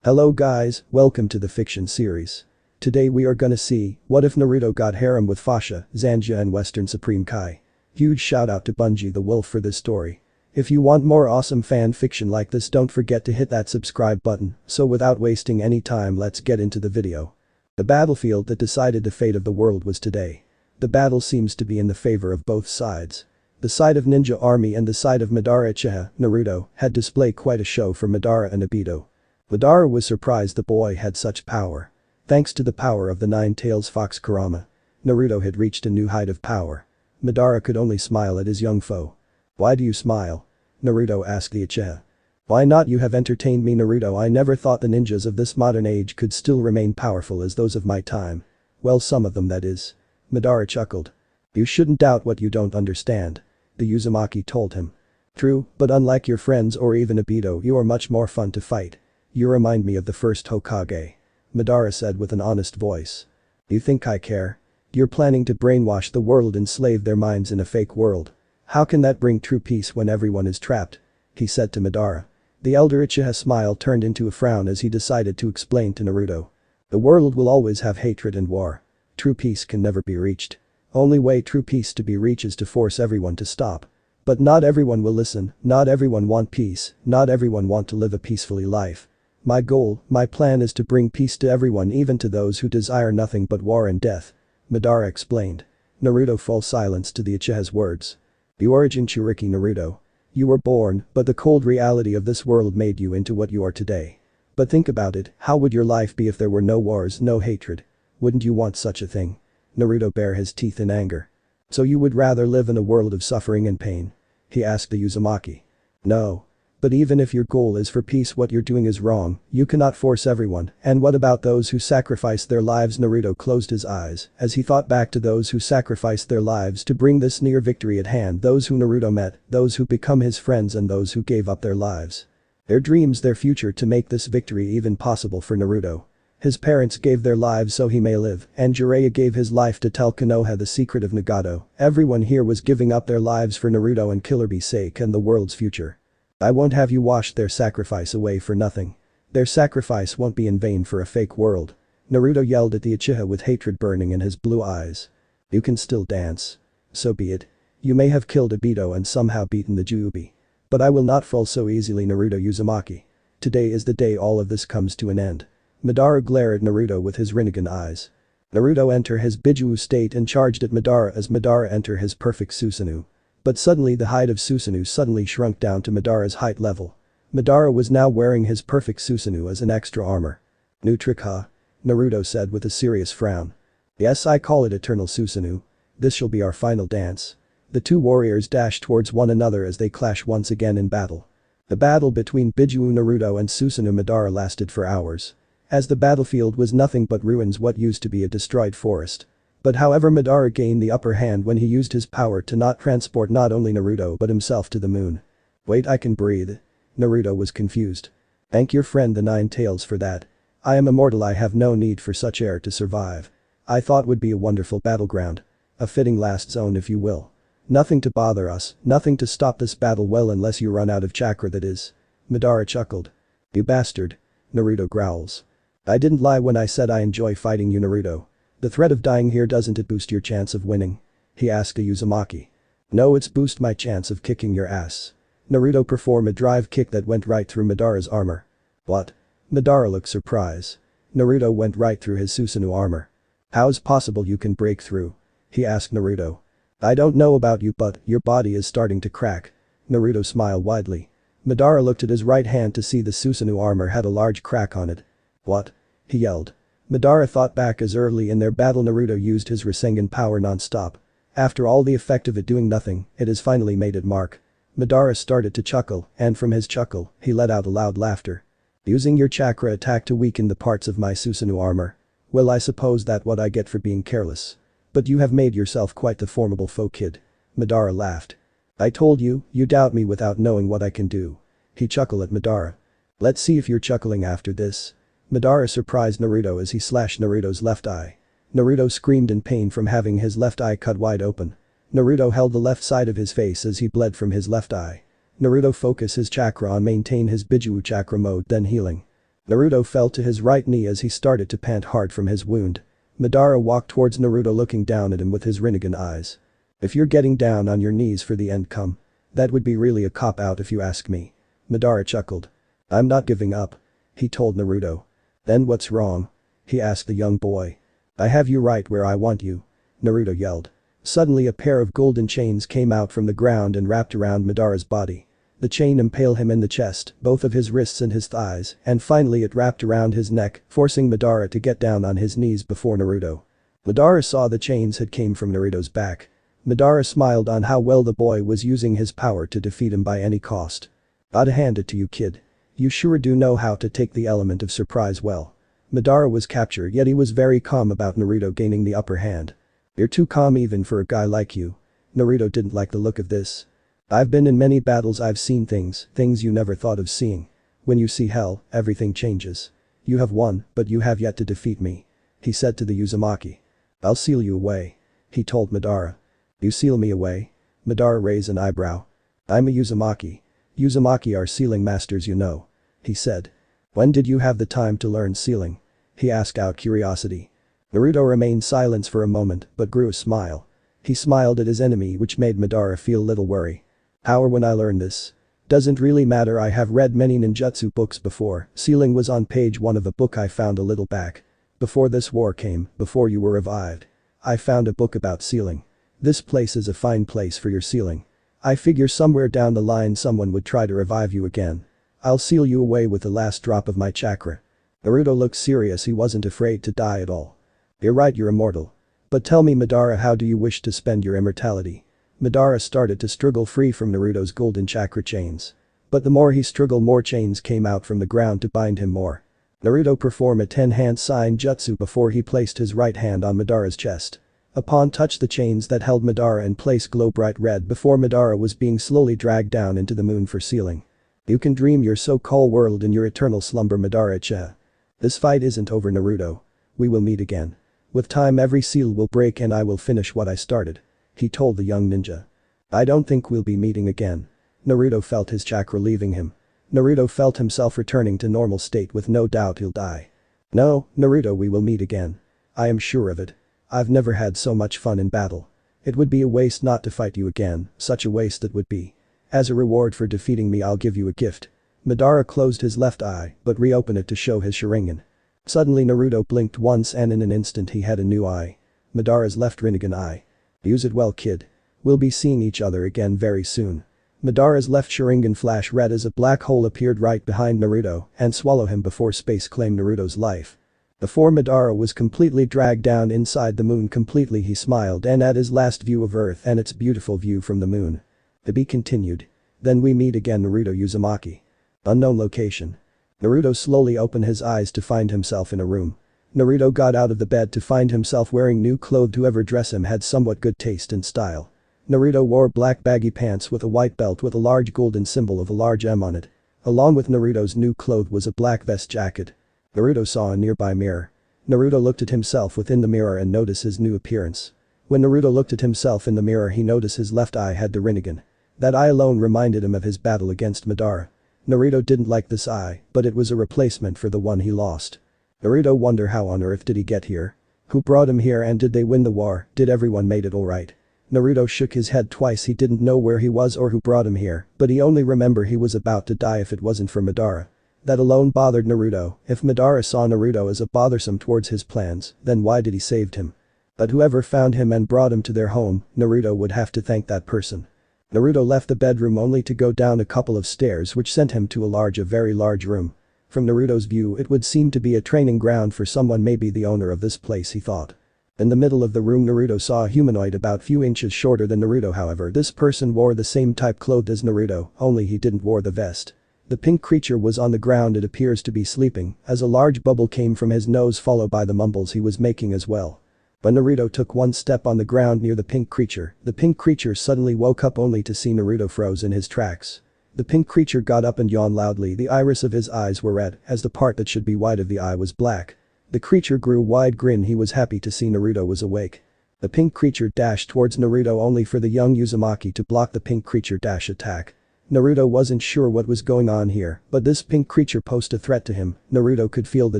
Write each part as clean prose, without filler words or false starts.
Hello guys, welcome to the fiction series. Today we are gonna see, what if Naruto got harem with Fasha, Zangya and Western Supreme Kai. Huge shout out to Bunji the Wolf for this story. If you want more awesome fan fiction like this, don't forget to hit that subscribe button. So without wasting any time, let's get into the video. The battlefield that decided the fate of the world was today. The battle seems to be in the favor of both sides. The side of Ninja Army and the side of Madara Uchiha, Naruto, had displayed quite a show for Madara and Obito. Madara was surprised the boy had such power. Thanks to the power of the nine-tails fox Kurama, Naruto had reached a new height of power. Madara could only smile at his young foe. "Why do you smile?" Naruto asked the Uchiha. "Why not? You have entertained me, Naruto. I never thought the ninjas of this modern age could still remain powerful as those of my time. Well, some of them, that is." Madara chuckled. "You shouldn't doubt what you don't understand," the Uzumaki told him. "True, but unlike your friends or even Obito, you are much more fun to fight. You remind me of the first Hokage," Madara said with an honest voice. "You think I care? You're planning to brainwash the world, enslave their minds in a fake world. How can that bring true peace when everyone is trapped?" he said to Madara. The elder Uchiha smile turned into a frown as he decided to explain to Naruto. "The world will always have hatred and war. True peace can never be reached. Only way true peace to be reached is to force everyone to stop. But not everyone will listen, not everyone want peace, not everyone want to live a peacefully life. My goal, my plan is to bring peace to everyone, even to those who desire nothing but war and death," Madara explained. Naruto fell silence to the Uchiha's words. "You are a Jinchuriki, Naruto. You were born, but the cold reality of this world made you into what you are today. But think about it, how would your life be if there were no wars, no hatred? Wouldn't you want such a thing?" Naruto bared his teeth in anger. "So you would rather live in a world of suffering and pain?" he asked the Uzumaki. "No. But even if your goal is for peace, what you're doing is wrong. You cannot force everyone. And what about those who sacrificed their lives?" Naruto closed his eyes as he thought back to those who sacrificed their lives to bring this near victory at hand, those who Naruto met, those who become his friends and those who gave up their lives. Their dreams, their future to make this victory even possible for Naruto. His parents gave their lives so he may live, and Jiraiya gave his life to tell Konoha the secret of Nagato. Everyone here was giving up their lives for Naruto and Killer Bee's sake and the world's future. I won't have you wash their sacrifice away for nothing. Their sacrifice won't be in vain for a fake world." Naruto yelled at the Uchiha with hatred burning in his blue eyes. "You can still dance. So be it. You may have killed Obito and somehow beaten the Jubi. But I will not fall so easily, Naruto Uzumaki. Today is the day all of this comes to an end." Madara glared at Naruto with his Rinnegan eyes. Naruto entered his Bijuu state and charged at Madara as Madara entered his perfect Susanoo. But suddenly the height of Susanoo suddenly shrunk down to Madara's height level. Madara was now wearing his perfect Susanoo as an extra armor. "New trick, huh?" Naruto said with a serious frown. "Yes, I call it Eternal Susanoo. This shall be our final dance." The two warriors dashed towards one another as they clashed once again in battle. The battle between Bijuu Naruto and Susanoo Madara lasted for hours. As the battlefield was nothing but ruins, what used to be a destroyed forest. But however, Madara gained the upper hand when he used his power to not transport not only Naruto but himself to the moon. "Wait, I can breathe." Naruto was confused. "Thank your friend the Nine Tails for that. I am immortal, I have no need for such air to survive. I thought would be a wonderful battleground. A fitting last zone, if you will. Nothing to bother us, nothing to stop this battle, well, unless you run out of chakra, that is." Madara chuckled. "You bastard." Naruto growls. "I didn't lie when I said I enjoy fighting you, Naruto. The threat of dying here, doesn't it boost your chance of winning?" he asked the Uzumaki. "No, it's boost my chance of kicking your ass." Naruto performed a drive kick that went right through Madara's armor. "What?" Madara looked surprised. Naruto went right through his Susanoo armor. "How's possible you can break through?" he asked Naruto. "I don't know about you, but your body is starting to crack." Naruto smiled widely. Madara looked at his right hand to see the Susanoo armor had a large crack on it. "What?" he yelled. Madara thought back as early in their battle Naruto used his Rasengan power non-stop. After all the effect of it doing nothing, it has finally made it mark. Madara started to chuckle, and from his chuckle, he let out a loud laughter. "Using your chakra attack to weaken the parts of my Susanoo armor? Well, I suppose that's what I get for being careless. But you have made yourself quite the formidable foe, kid." Madara laughed. "I told you, you doubt me without knowing what I can do." He chuckled at Madara. "Let's see if you're chuckling after this." Madara surprised Naruto as he slashed Naruto's left eye. Naruto screamed in pain from having his left eye cut wide open. Naruto held the left side of his face as he bled from his left eye. Naruto focused his chakra on maintain his Bijuu chakra mode, then healing. Naruto fell to his right knee as he started to pant hard from his wound. Madara walked towards Naruto looking down at him with his Rinnegan eyes. If you're getting down on your knees for the end come. That would be really a cop-out if you ask me. Madara chuckled. I'm not giving up. He told Naruto. Then what's wrong? He asked the young boy. I have you right where I want you. Naruto yelled. Suddenly a pair of golden chains came out from the ground and wrapped around Madara's body. The chain impaled him in the chest, both of his wrists and his thighs, and finally it wrapped around his neck, forcing Madara to get down on his knees before Naruto. Madara saw the chains had came from Naruto's back. Madara smiled on how well the boy was using his power to defeat him by any cost. Gotta hand it to you, kid. You sure do know how to take the element of surprise well. Madara was captured, yet he was very calm about Naruto gaining the upper hand. You're too calm even for a guy like you. Naruto didn't like the look of this. I've been in many battles, I've seen things you never thought of seeing. When you see hell, everything changes. You have won, but you have yet to defeat me. He said to the Uzumaki. I'll seal you away. He told Madara. You seal me away? Madara raised an eyebrow. I'm a Uzumaki. Uzumaki are sealing masters, you know. He said. When did you have the time to learn sealing? He asked out curiosity. Naruto remained silent for a moment but grew a smile. He smiled at his enemy, which made Madara feel little worry. How or when I learn this? Doesn't really matter, I have read many ninjutsu books before. Sealing was on page 1 of a book I found a little back. Before this war came, before you were revived. I found a book about sealing. This place is a fine place for your sealing. I figure somewhere down the line someone would try to revive you again. I'll seal you away with the last drop of my chakra. Naruto looked serious, he wasn't afraid to die at all. You're right, you're immortal. But tell me, Madara, how do you wish to spend your immortality? Madara started to struggle free from Naruto's golden chakra chains. But the more he struggled, more chains came out from the ground to bind him more. Naruto performed a 10-hand sign jutsu before he placed his right hand on Madara's chest. Upon touch, the chains that held Madara in place glow bright red before Madara was being slowly dragged down into the moon for sealing. You can dream your so-called world in your eternal slumber, Madara Uchiha. This fight isn't over, Naruto. We will meet again. With time every seal will break and I will finish what I started. He told the young ninja. I don't think we'll be meeting again. Naruto felt his chakra leaving him. Naruto felt himself returning to normal state. With no doubt he'll die. No, Naruto, we will meet again. I am sure of it. I've never had so much fun in battle. It would be a waste not to fight you again, such a waste it would be. As a reward for defeating me, I'll give you a gift. Madara closed his left eye but reopened it to show his Sharingan. Suddenly Naruto blinked once and in an instant he had a new eye. Madara's left Rinnegan eye. Use it well, kid. We'll be seeing each other again very soon. Madara's left Sharingan flashed red as a black hole appeared right behind Naruto and swallowed him before space claimed Naruto's life. Before Madara was completely dragged down inside the moon completely, he smiled and at his last view of Earth and its beautiful view from the moon. To be continued. Then we meet again, Naruto Uzumaki. Unknown location. Naruto slowly opened his eyes to find himself in a room. Naruto got out of the bed to find himself wearing new clothes. Whoever dressed him had somewhat good taste and style. Naruto wore black baggy pants with a white belt with a large golden symbol of a large M on it. Along with Naruto's new clothes was a black vest jacket. Naruto saw a nearby mirror. Naruto looked at himself within the mirror and noticed his new appearance. When Naruto looked at himself in the mirror, he noticed his left eye had the Rinnegan. That eye alone reminded him of his battle against Madara. Naruto didn't like this eye, but it was a replacement for the one he lost. Naruto wondered how on earth did he get here? Who brought him here and did they win the war? Did everyone made it alright? Naruto shook his head twice. He didn't know where he was or who brought him here, but he only remembered he was about to die if it wasn't for Madara. That alone bothered Naruto. If Madara saw Naruto as a bothersome towards his plans, then why did he saved him? But whoever found him and brought him to their home, Naruto would have to thank that person. Naruto left the bedroom only to go down a couple of stairs which sent him to a very large room. From Naruto's view, it would seem to be a training ground for someone, maybe the owner of this place, he thought. In the middle of the room Naruto saw a humanoid about few inches shorter than Naruto. However, this person wore the same type clothes as Naruto, only he didn't wear the vest. The pink creature was on the ground. It appears to be sleeping, as a large bubble came from his nose followed by the mumbles he was making as well. When Naruto took one step on the ground near the pink creature suddenly woke up only to see Naruto froze in his tracks. The pink creature got up and yawned loudly. The iris of his eyes were red, as the part that should be white of the eye was black. The creature grew a wide grin. He was happy to see Naruto was awake. The pink creature dashed towards Naruto only for the young Uzumaki to block the pink creature dash attack. Naruto wasn't sure what was going on here, but this pink creature posed a threat to him. Naruto could feel the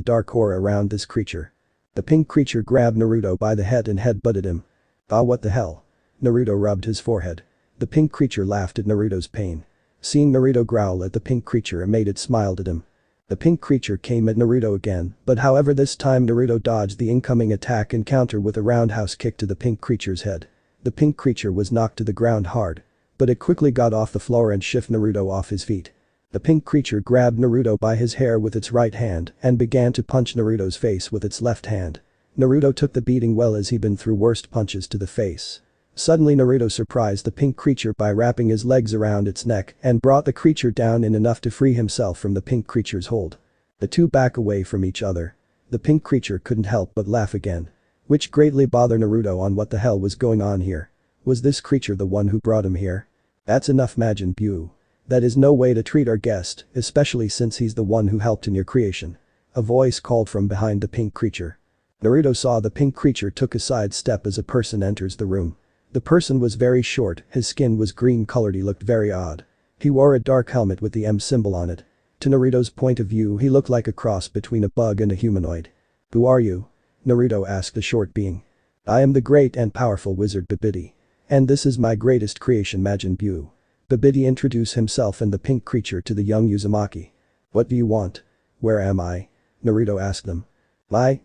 dark aura around this creature. The pink creature grabbed Naruto by the head and head-butted him. Ah, what the hell? Naruto rubbed his forehead. The pink creature laughed at Naruto's pain. Seeing Naruto growl at the pink creature made it smiled at him. The pink creature came at Naruto again, but however this time Naruto dodged the incoming attack and counter with a roundhouse kick to the pink creature's head. The pink creature was knocked to the ground hard. But it quickly got off the floor and shifted Naruto off his feet. The pink creature grabbed Naruto by his hair with its right hand and began to punch Naruto's face with its left hand. Naruto took the beating well as he'd been through worst punches to the face. Suddenly Naruto surprised the pink creature by wrapping his legs around its neck and brought the creature down in enough to free himself from the pink creature's hold. The two back away from each other. The pink creature couldn't help but laugh again. Which greatly bothered Naruto on what the hell was going on here. Was this creature the one who brought him here? That's enough, Majin Buu. That is no way to treat our guest, especially since he's the one who helped in your creation. A voice called from behind the pink creature. Naruto saw the pink creature took a side step as a person enters the room. The person was very short, his skin was green colored, he looked very odd. He wore a dark helmet with the M symbol on it. To Naruto's point of view he looked like a cross between a bug and a humanoid. Who are you? Naruto asked the short being. I am the great and powerful wizard Babidi. And this is my greatest creation Majin Buu. Babidi introduced himself and the pink creature to the young Uzumaki. What do you want? Where am I? Naruto asked them. My,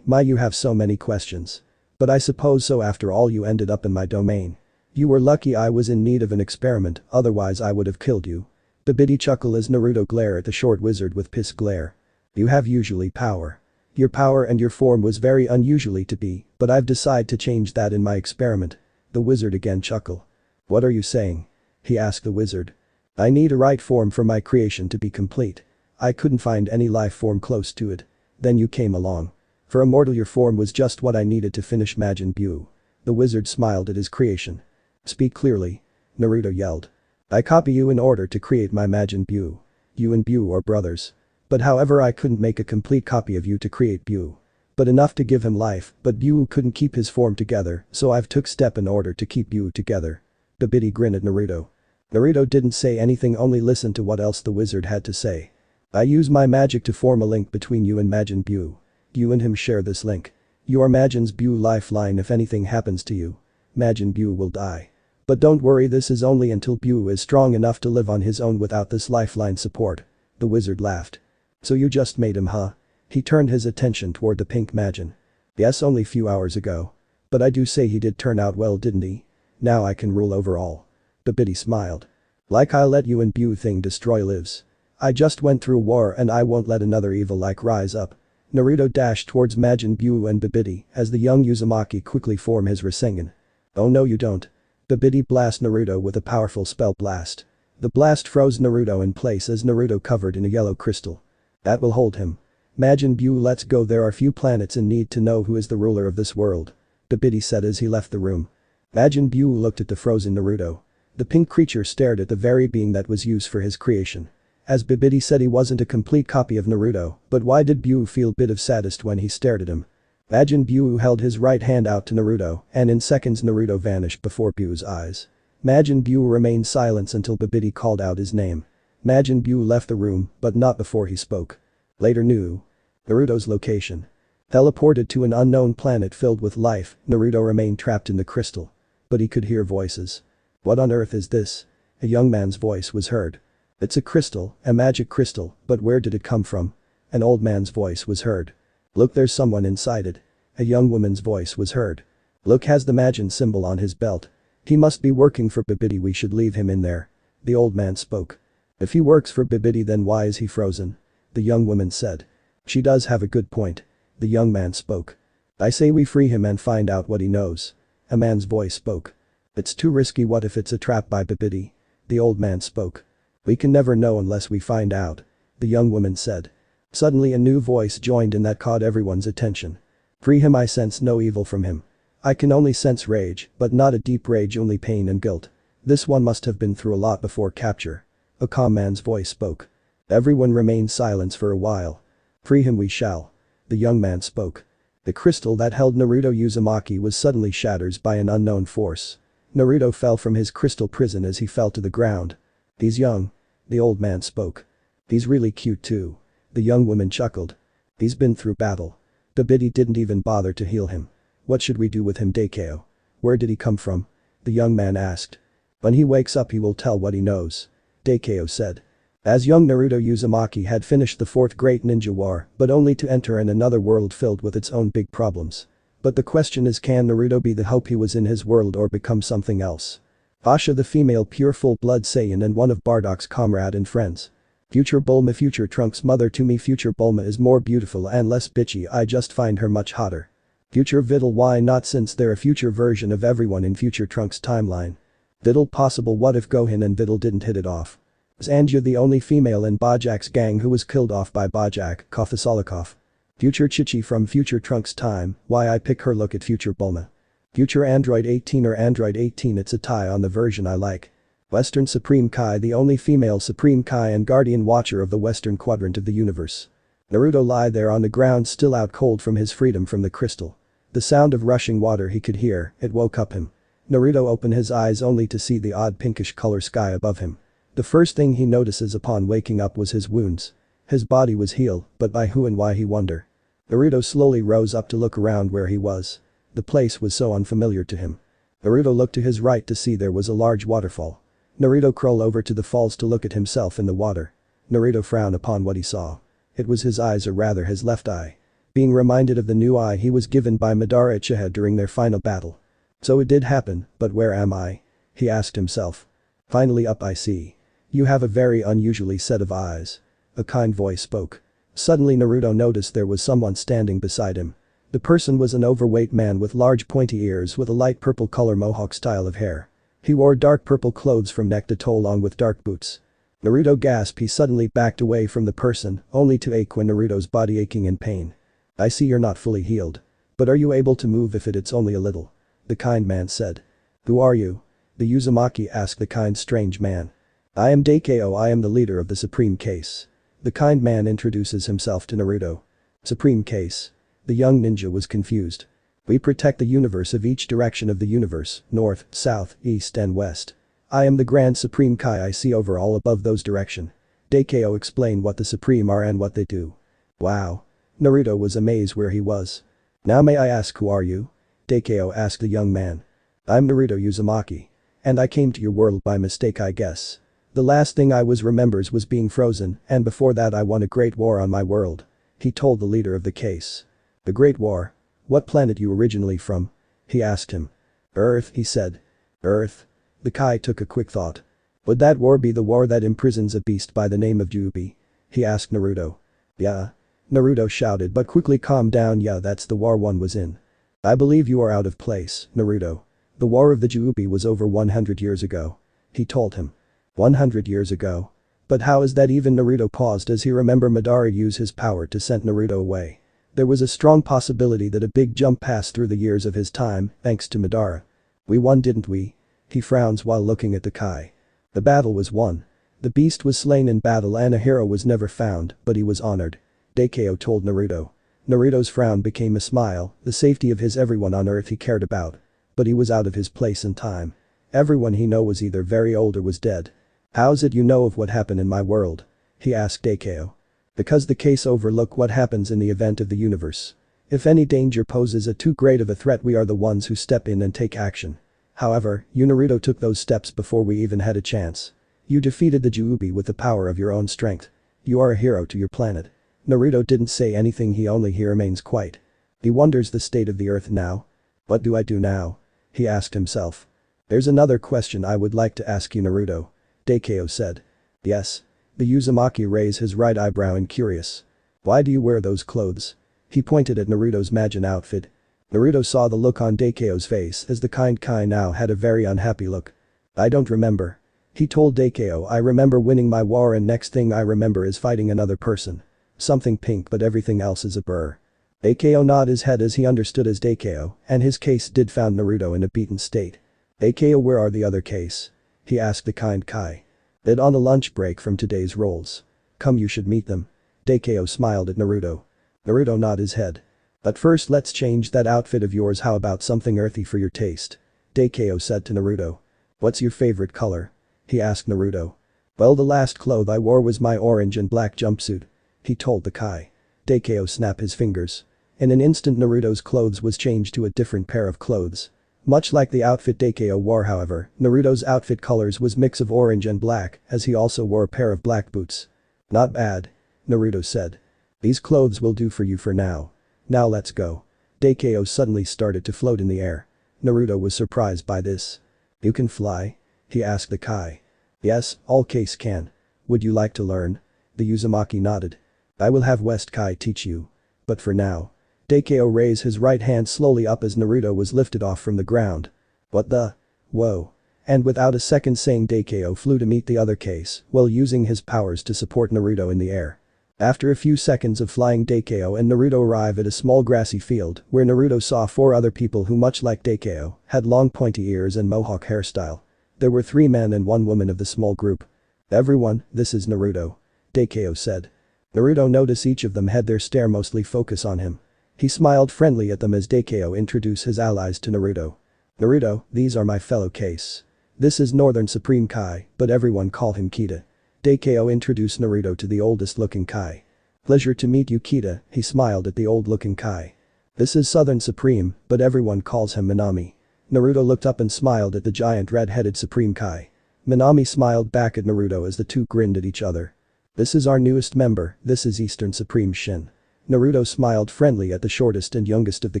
you have so many questions. But I suppose so, after all you ended up in my domain. You were lucky I was in need of an experiment, otherwise I would have killed you. Babidi chuckled as Naruto glared at the short wizard with pissed glare. You have usually power. Your power and your form was very unusually to be, but I've decided to change that in my experiment. The wizard again chuckled. What are you saying? He asked the wizard. I need a right form for my creation to be complete. I couldn't find any life form close to it. Then you came along. For a mortal your form was just what I needed to finish Majin Buu. The wizard smiled at his creation. Speak clearly. Naruto yelled. I copy you in order to create my Majin Buu. You and Buu are brothers. But however I couldn't make a complete copy of you to create Buu. But enough to give him life, but Buu couldn't keep his form together, so I've took step in order to keep Buu together. Babidi grinned at Naruto. Naruto didn't say anything, only listened to what else the wizard had to say. I use my magic to form a link between you and Majin Buu. You and him share this link. You are Majin Buu's lifeline. If anything happens to you, Majin Buu will die. But don't worry, this is only until Buu is strong enough to live on his own without this lifeline support. The wizard laughed. So you just made him, huh? He turned his attention toward the pink Majin. Yes, only few hours ago. But I do say he did turn out well, didn't he? Now I can rule over all. Babidi smiled. Like I let you and Buu thing destroy lives. I just went through war and I won't let another evil like rise up. Naruto dashed towards Majin Buu and Babidi as the young Uzumaki quickly formed his Rasengan. Oh no you don't. Babidi blasted Naruto with a powerful spell blast. The blast froze Naruto in place as Naruto covered in a yellow crystal. That will hold him. Majin Buu, let's go, there are few planets in need to know who is the ruler of this world. Babidi said as he left the room. Majin Buu looked at the frozen Naruto. The pink creature stared at the very being that was used for his creation. As Babidi said, he wasn't a complete copy of Naruto, but why did Buu feel a bit of saddest when he stared at him? Majin Buu held his right hand out to Naruto, and in seconds Naruto vanished before Buu's eyes. Majin Buu remained silent until Babidi called out his name. Majin Buu left the room, but not before he spoke. Later knew. Naruto's location. Teleported to an unknown planet filled with life, Naruto remained trapped in the crystal. But he could hear voices. What on earth is this? A young man's voice was heard. It's a crystal, a magic crystal, but where did it come from? An old man's voice was heard. Look, there's someone inside it. A young woman's voice was heard. Look, has the Majin symbol on his belt. He must be working for Babidi, we should leave him in there. The old man spoke. If he works for Babidi, then why is he frozen? The young woman said. She does have a good point. The young man spoke. I say we free him and find out what he knows. A man's voice spoke. It's too risky, what if it's a trap by Babidi? The old man spoke. We can never know unless we find out. The young woman said. Suddenly a new voice joined in that caught everyone's attention. Free him, I sense no evil from him. I can only sense rage, but not a deep rage, only pain and guilt. This one must have been through a lot before capture. A calm man's voice spoke. Everyone remained silent for a while. Free him we shall. The young man spoke. The crystal that held Naruto Uzumaki was suddenly shattered by an unknown force. Naruto fell from his crystal prison as he fell to the ground. He's young. The old man spoke. He's really cute too. The young woman chuckled. He's been through battle. Babidi didn't even bother to heal him. What should we do with him, Daikyo? Where did he come from? The young man asked. When he wakes up he will tell what he knows. Daikyo said. As young Naruto Uzumaki had finished the fourth great ninja war but only to enter in another world filled with its own big problems. But the question is, can Naruto be the hope he was in his world or become something else? Fasha, the female pure full-blood Saiyan and one of Bardock's comrade and friends. Future Bulma, future Trunks' mother. To me future Bulma is more beautiful and less bitchy, I just find her much hotter. Future Videl, why not, since they're a future version of everyone in future Trunks' timeline. Videl possible, what if Gohan and Videl didn't hit it off? Zangya, the only female in Bojak's gang who was killed off by Bojak, Kofasalikov. Future Chichi from future Trunks' time, why I pick her, look at future Bulma. Future Android 18 or Android 18, it's a tie on the version I like. Western Supreme Kai, the only female Supreme Kai and Guardian Watcher of the Western Quadrant of the universe. Naruto lie there on the ground, still out cold from his freedom from the crystal. The sound of rushing water he could hear, it woke up him. Naruto opened his eyes only to see the odd pinkish color sky above him. The first thing he notices upon waking up was his wounds. His body was healed, but by who and why, he wonder. Naruto slowly rose up to look around where he was. The place was so unfamiliar to him. Naruto looked to his right to see there was a large waterfall. Naruto crawled over to the falls to look at himself in the water. Naruto frowned upon what he saw. It was his eyes, or rather his left eye. Being reminded of the new eye he was given by Madara Uchiha during their final battle. So it did happen, but where am I? He asked himself. Finally up, I see. You have a very unusually set of eyes. A kind voice spoke. Suddenly Naruto noticed there was someone standing beside him. The person was an overweight man with large pointy ears with a light purple color mohawk style of hair. He wore dark purple clothes from neck to toe along with dark boots. Naruto gasped. He suddenly backed away from the person, only to ache when Naruto's body aching in pain. I see you're not fully healed. But are you able to move if it's only a little? The kind man said. Who are you? The Uzumaki asked the kind strange man. I am Daikyo, I am the leader of the Supreme Case. The kind man introduces himself to Naruto. Supreme Case. The young ninja was confused. We protect the universe of each direction of the universe, north, south, east and west. I am the Grand Supreme Kai, I see over all above those direction. Daikyo explained what the Supreme are and what they do. Wow. Naruto was amazed where he was. Now may I ask, who are you? Daikyo asked the young man. I'm Naruto Uzumaki. And I came to your world by mistake, I guess. The last thing I remembers was being frozen, and before that I won a great war on my world. He told the leader of the case. The Great War? What planet you originally from? He asked him. Earth, he said. Earth? The Kai took a quick thought. Would that war be the war that imprisons a beast by the name of Jubi? He asked Naruto. Yeah. Naruto shouted but quickly calmed down. Yeah, that's the war one was in. I believe you are out of place, Naruto. The war of the Jubi was over 100 years ago. He told him. 100 years ago? But how is that even? Naruto paused as he remembered Madara used his power to send Naruto away. There was a strong possibility that a big jump passed through the years of his time, thanks to Madara. We won, didn't we? He frowns while looking at the Kai. The battle was won. The beast was slain in battle and a hero was never found, but he was honored. Daikyo told Naruto. Naruto's frown became a smile, the safety of his everyone on earth he cared about. But he was out of his place and time. Everyone he know was either very old or was dead. How's it you know of what happened in my world? He asked Daikyo. Because the case overlook what happens in the event of the universe. If any danger poses a too great of a threat, we are the ones who step in and take action. However, you Naruto took those steps before we even had a chance. You defeated the Jubi with the power of your own strength. You are a hero to your planet. Naruto didn't say anything, he only remains quiet. He wonders the state of the earth now. What do I do now? He asked himself. There's another question I would like to ask you, Naruto. Daikyo said. Yes. The Uzumaki raised his right eyebrow and curious. Why do you wear those clothes? He pointed at Naruto's Majin outfit. Naruto saw the look on Daikyo's face as the kind Kai now had a very unhappy look. I don't remember. He told Daikyo, I remember winning my war and next thing I remember is fighting another person. Something pink but everything else is a blur. Daikyo nodded his head as he understood as Daikyo, and his case did found Naruto in a beaten state. Daikyo, where are the other case? He asked the kind Kai. They'd on a lunch break from today's roles. Come, you should meet them. Daikyo smiled at Naruto. Naruto nodded his head. But first let's change that outfit of yours, how about something earthy for your taste? Daikyo said to Naruto. What's your favorite color? He asked Naruto. Well, the last clothes I wore was my orange and black jumpsuit. He told the Kai. Daikyo snapped his fingers. In an instant Naruto's clothes was changed to a different pair of clothes. Much like the outfit Daikyo wore, however, Naruto's outfit colors was mix of orange and black, as he also wore a pair of black boots. Not bad. Naruto said. These clothes will do for you for now. Now let's go. Daikyo suddenly started to float in the air. Naruto was surprised by this. You can fly? He asked the Kai. Yes, all case can. Would you like to learn? The Uzumaki nodded. I will have West Kai teach you. But for now. Daikyo raised his right hand slowly up as Naruto was lifted off from the ground. What the? Whoa. And without a second saying, Daikyo flew to meet the other case while using his powers to support Naruto in the air. After a few seconds of flying, Daikyo and Naruto arrive at a small grassy field where Naruto saw 4 other people who, much like Daikyo, had long pointy ears and mohawk hairstyle. There were 3 men and 1 woman of the small group. Everyone, this is Naruto. Daikyo said. Naruto noticed each of them had their stare mostly focus on him. He smiled friendly at them as Daikyo introduced his allies to Naruto. Naruto, these are my fellow case. This is Northern Supreme Kai, but everyone call him Kita. Daikyo introduced Naruto to the oldest looking Kai. Pleasure to meet you, Kita, he smiled at the old looking Kai. This is Southern Supreme, but everyone calls him Minami. Naruto looked up and smiled at the giant red-headed Supreme Kai. Minami smiled back at Naruto as the two grinned at each other. This is our newest member, this is Eastern Supreme Shin. Naruto smiled friendly at the shortest and youngest of the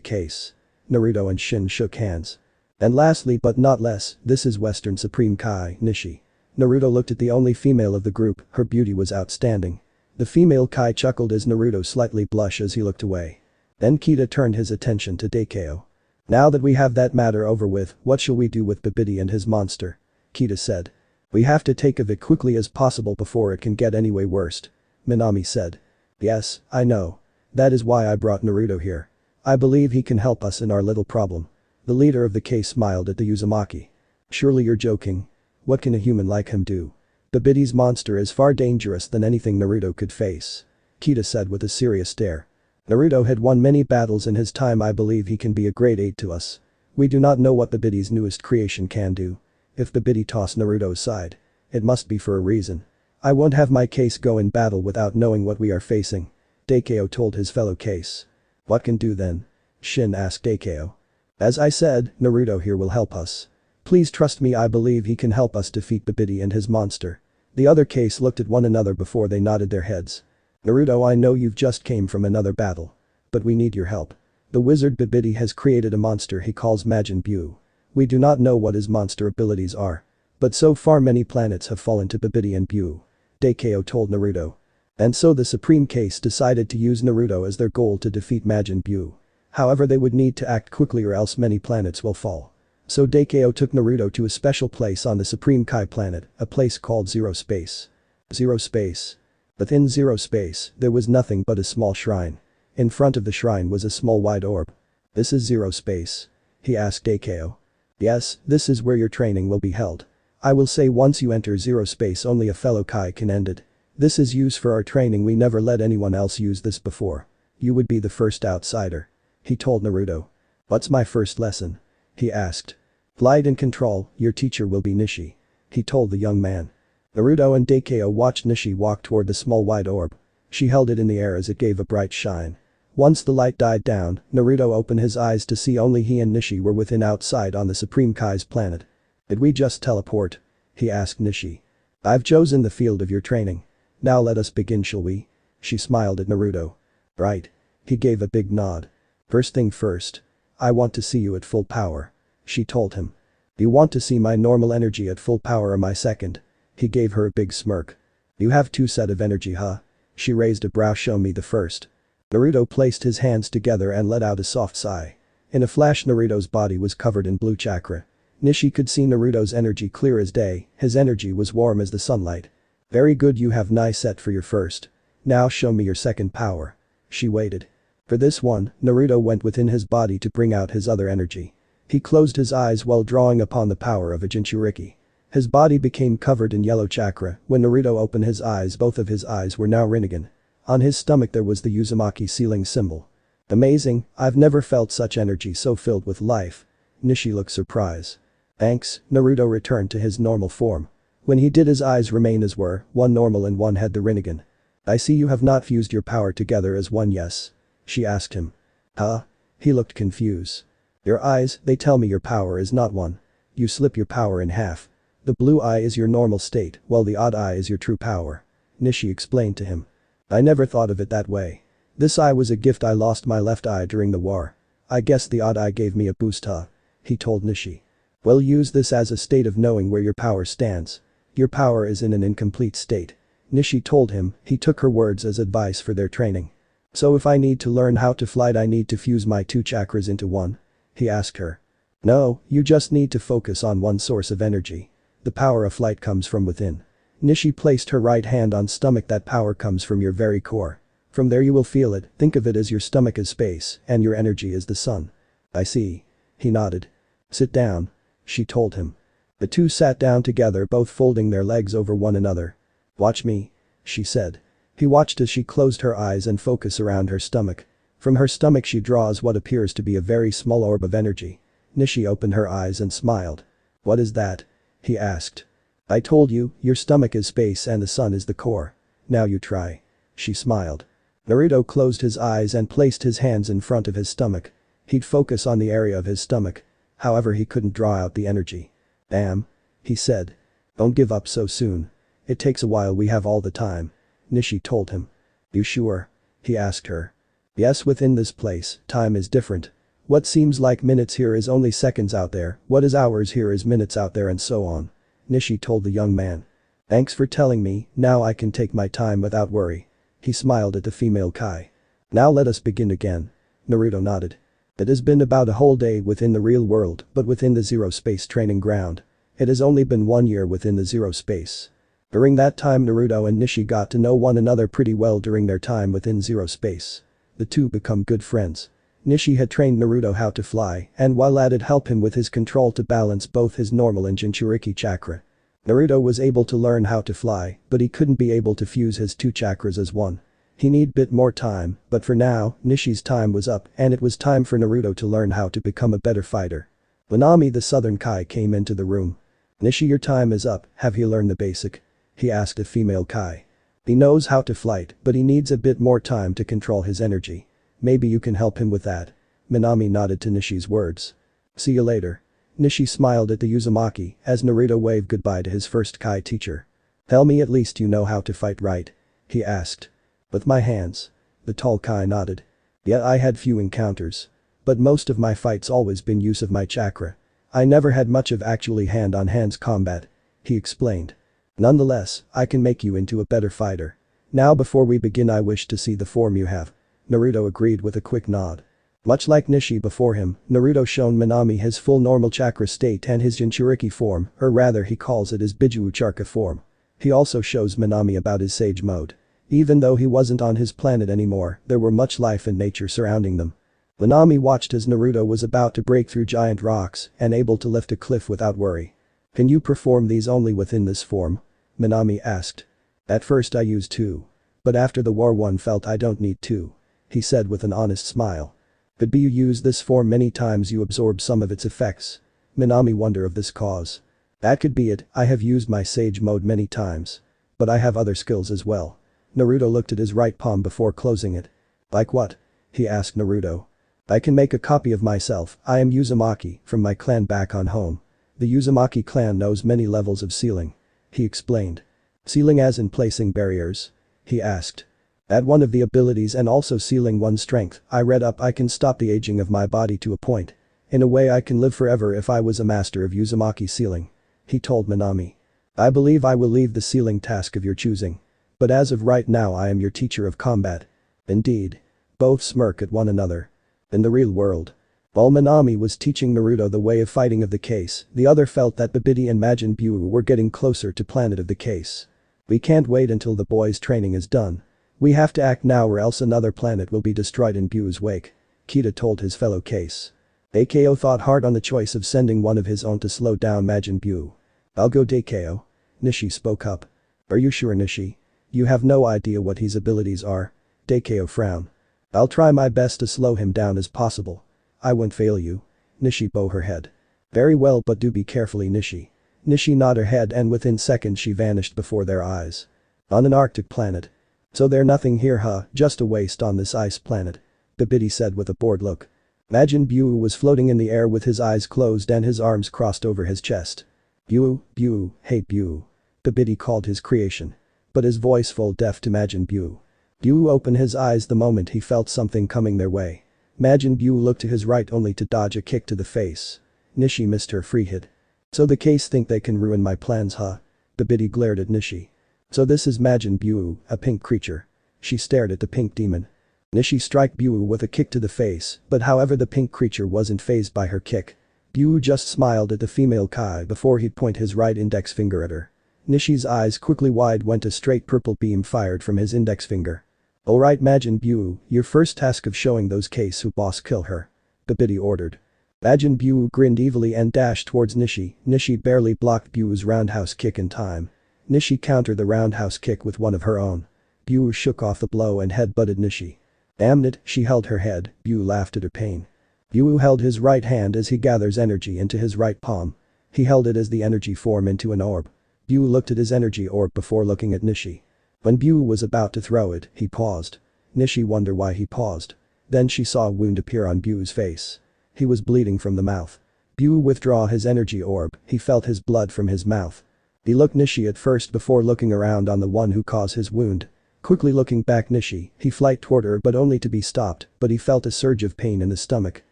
case. Naruto and Shin shook hands. And lastly but not less, this is Western Supreme Kai, Nishi. Naruto looked at the only female of the group, her beauty was outstanding. The female Kai chuckled as Naruto slightly blushed as he looked away. Then Kita turned his attention to Daikyo. Now that we have that matter over with, what shall we do with Babidi and his monster? Kita said. We have to take of it quickly as possible before it can get any way worse. Minami said. Yes, I know. That is why I brought Naruto here. I believe he can help us in our little problem. The leader of the case smiled at the Uzumaki. Surely you're joking. What can a human like him do? Babidi's monster is far dangerous than anything Naruto could face. Kita said with a serious stare. Naruto had won many battles in his time. I believe he can be a great aid to us. We do not know what Babidi's newest creation can do. If Babidi tossed Naruto aside, it must be for a reason. I won't have my case go in battle without knowing what we are facing. Daikyo told his fellow case. What can do then? Shin asked Daikyo. As I said, Naruto here will help us. Please trust me, I believe he can help us defeat Babidi and his monster. The other case looked at one another before they nodded their heads. Naruto, I know you've just came from another battle. But we need your help. The wizard Babidi has created a monster he calls Majin Buu. We do not know what his monster abilities are. But so far many planets have fallen to Babidi and Buu. Daikyo told Naruto. And so the Supreme Case decided to use Naruto as their goal to defeat Majin Buu. However, they would need to act quickly or else many planets will fall. So Daikyo took Naruto to a special place on the Supreme Kai planet, a place called Zero Space. Zero Space. Within Zero Space, there was nothing but a small shrine. In front of the shrine was a small white orb. This is Zero Space? He asked Daikyo. Yes, this is where your training will be held. I will say once you enter Zero Space only a fellow Kai can end it. This is used for our training, we never let anyone else use this before. You would be the first outsider. He told Naruto. What's my first lesson? He asked. Flight and control, your teacher will be Nishi. He told the young man. Naruto and Daikyo watched Nishi walk toward the small white orb. She held it in the air as it gave a bright shine. Once the light died down, Naruto opened his eyes to see only he and Nishi were within outside on the Supreme Kai's planet. Did we just teleport? He asked Nishi. I've chosen the field of your training. Now let us begin, shall we? She smiled at Naruto. Right. He gave a big nod. First thing first. I want to see you at full power. She told him. You want to see my normal energy at full power or my second? He gave her a big smirk. You have 2 sets of energy, huh? She raised a brow. Show me the first. Naruto placed his hands together and let out a soft sigh. In a flash Naruto's body was covered in blue chakra. Nishi could see Naruto's energy clear as day, his energy was warm as the sunlight. Very good, you have nice set for your first. Now show me your second power. She waited. For this one, Naruto went within his body to bring out his other energy. He closed his eyes while drawing upon the power of a Jinchuriki. His body became covered in yellow chakra. When Naruto opened his eyes, both of his eyes were now Rinnegan. On his stomach there was the Uzumaki ceiling symbol. Amazing, I've never felt such energy so filled with life. Nishi looked surprised. Thanks, Naruto returned to his normal form. When he did, his eyes remain as were, one normal and one had the Rinnegan. I see you have not fused your power together as one, yes? She asked him. Huh? He looked confused. Your eyes, they tell me your power is not one. You slip your power in half. The blue eye is your normal state, while the odd eye is your true power. Nishi explained to him. I never thought of it that way. This eye was a gift. I lost my left eye during the war. I guess the odd eye gave me a boost, huh? He told Nishi. Well, use this as a state of knowing where your power stands. Your power is in an incomplete state. Nishi told him. He took her words as advice for their training. So if I need to learn how to fly, I need to fuse my two chakras into one? He asked her. No, you just need to focus on one source of energy. The power of flight comes from within. Nishi placed her right hand on stomach. That power comes from your very core. From there you will feel it. Think of it as your stomach is space and your energy is the sun. I see. He nodded. Sit down. She told him. The two sat down together, both folding their legs over one another. Watch me. She said. He watched as she closed her eyes and focused around her stomach. From her stomach she draws what appears to be a very small orb of energy. Nishi opened her eyes and smiled. What is that? He asked. I told you, your stomach is space and the sun is the core. Now you try. She smiled. Naruto closed his eyes and placed his hands in front of his stomach. He'd focus on the area of his stomach. However, he couldn't draw out the energy. Damn. He said. Don't give up so soon. It takes a while, we have all the time. Nishi told him. You sure? He asked her. Yes, within this place, time is different. What seems like minutes here is only seconds out there, what is hours here is minutes out there, and so on. Nishi told the young man. Thanks for telling me, now I can take my time without worry. He smiled at the female Kai. Now let us begin again. Naruto nodded. It has been about a whole day within the real world, but within the Zero Space training ground. It has only been 1 year within the Zero Space. During that time, Naruto and Nishi got to know one another pretty well during their time within Zero Space. The two become good friends. Nishi had trained Naruto how to fly, and while at it helped him with his control to balance both his normal and Jinchuriki chakra. Naruto was able to learn how to fly, but he couldn't be able to fuse his two chakras as one. He need bit more time, but for now, Nishi's time was up and it was time for Naruto to learn how to become a better fighter. Wanami the Southern Kai came into the room. Nishi, your time is up, have you learned the basic? He asked a female Kai. He knows how to fight, but he needs a bit more time to control his energy. Maybe you can help him with that. Minami nodded to Nishi's words. See you later. Nishi smiled at the Uzumaki as Naruto waved goodbye to his first Kai teacher. Tell me, at least you know how to fight, right? He asked. With my hands. The tall Kai nodded. Yeah, I had few encounters. But most of my fights always been use of my chakra. I never had much of actually hand-on-hands combat. He explained. Nonetheless, I can make you into a better fighter. Now before we begin, I wish to see the form you have. Naruto agreed with a quick nod. Much like Nishi before him, Naruto shown Minami his full normal chakra state and his Jinchuriki form, or rather he calls it his Biju Uchiha form. He also shows Minami about his Sage mode. Even though he wasn't on his planet anymore, there were much life and nature surrounding them. Minami watched as Naruto was about to break through giant rocks and able to lift a cliff without worry. Can you perform these only within this form? Minami asked. At first I used two. But after the war one felt I don't need two. He said with an honest smile. Could be you use this form many times you absorb some of its effects. Minami wonder of this cause. That could be it, I have used my Sage mode many times. But I have other skills as well. Naruto looked at his right palm before closing it. Like what? He asked Naruto. I can make a copy of myself, I am Uzumaki, from my clan back on home. The Uzumaki clan knows many levels of sealing. He explained. Sealing as in placing barriers? He asked. Add one of the abilities and also sealing one's strength, I read up I can stop the aging of my body to a point. In a way I can live forever if I was a master of Uzumaki sealing. He told Minami. I believe I will leave the sealing task of your choosing. But as of right now I am your teacher of combat. Indeed. Both smirk at one another. In the real world. While Minami was teaching Naruto the way of fighting of the case, the other felt that Babidi and Majin Buu were getting closer to planet of the case. We can't wait until the boys' training is done. We have to act now or else another planet will be destroyed in Buu's wake. Kita told his fellow case. Akeo thought hard on the choice of sending one of his own to slow down Majin Buu. I'll go Akeo. Nishi spoke up. Are you sure, Nishi? You have no idea what his abilities are. Akeo frowned. I'll try my best to slow him down as possible. I won't fail you. Nishi bowed her head. Very well, but do be carefully, Nishi. Nishi nodded her head and within seconds she vanished before their eyes. On an Arctic planet. So they're nothing here huh, just a waste on this ice planet. Babidi said with a bored look. Majin Buu was floating in the air with his eyes closed and his arms crossed over his chest. Buu, Buu, hey Buu. Babidi called his creation. But his voice fell deaf to Majin Buu. Buu opened his eyes the moment he felt something coming their way. Majin Buu looked to his right only to dodge a kick to the face. Nishi missed her free hit. So the case think they can ruin my plans huh? Babidi glared at Nishi. So this is Majin Buu, a pink creature. She stared at the pink demon. Nishi struck Buu with a kick to the face, but however the pink creature wasn't fazed by her kick. Buu just smiled at the female Kai before he'd point his right index finger at her. Nishi's eyes quickly wide went a straight purple beam fired from his index finger. Alright Majin Buu, your first task of showing those case who boss kill her. Babidi ordered. Majin Buu grinned evilly and dashed towards Nishi. Nishi barely blocked Buu's roundhouse kick in time. Nishi countered the roundhouse kick with one of her own. Buu shook off the blow and head-butted Nishi. Damn it, she held her head, Buu laughed at her pain. Buu held his right hand as he gathers energy into his right palm. He held it as the energy formed into an orb. Buu looked at his energy orb before looking at Nishi. When Buu was about to throw it, he paused. Nishi wondered why he paused. Then she saw a wound appear on Buu's face. He was bleeding from the mouth. Buu withdrew his energy orb, he felt his blood from his mouth. He looked Nishi at first before looking around on the one who caused his wound. Quickly looking back Nishi, he flight toward her but only to be stopped, but he felt a surge of pain in the stomach.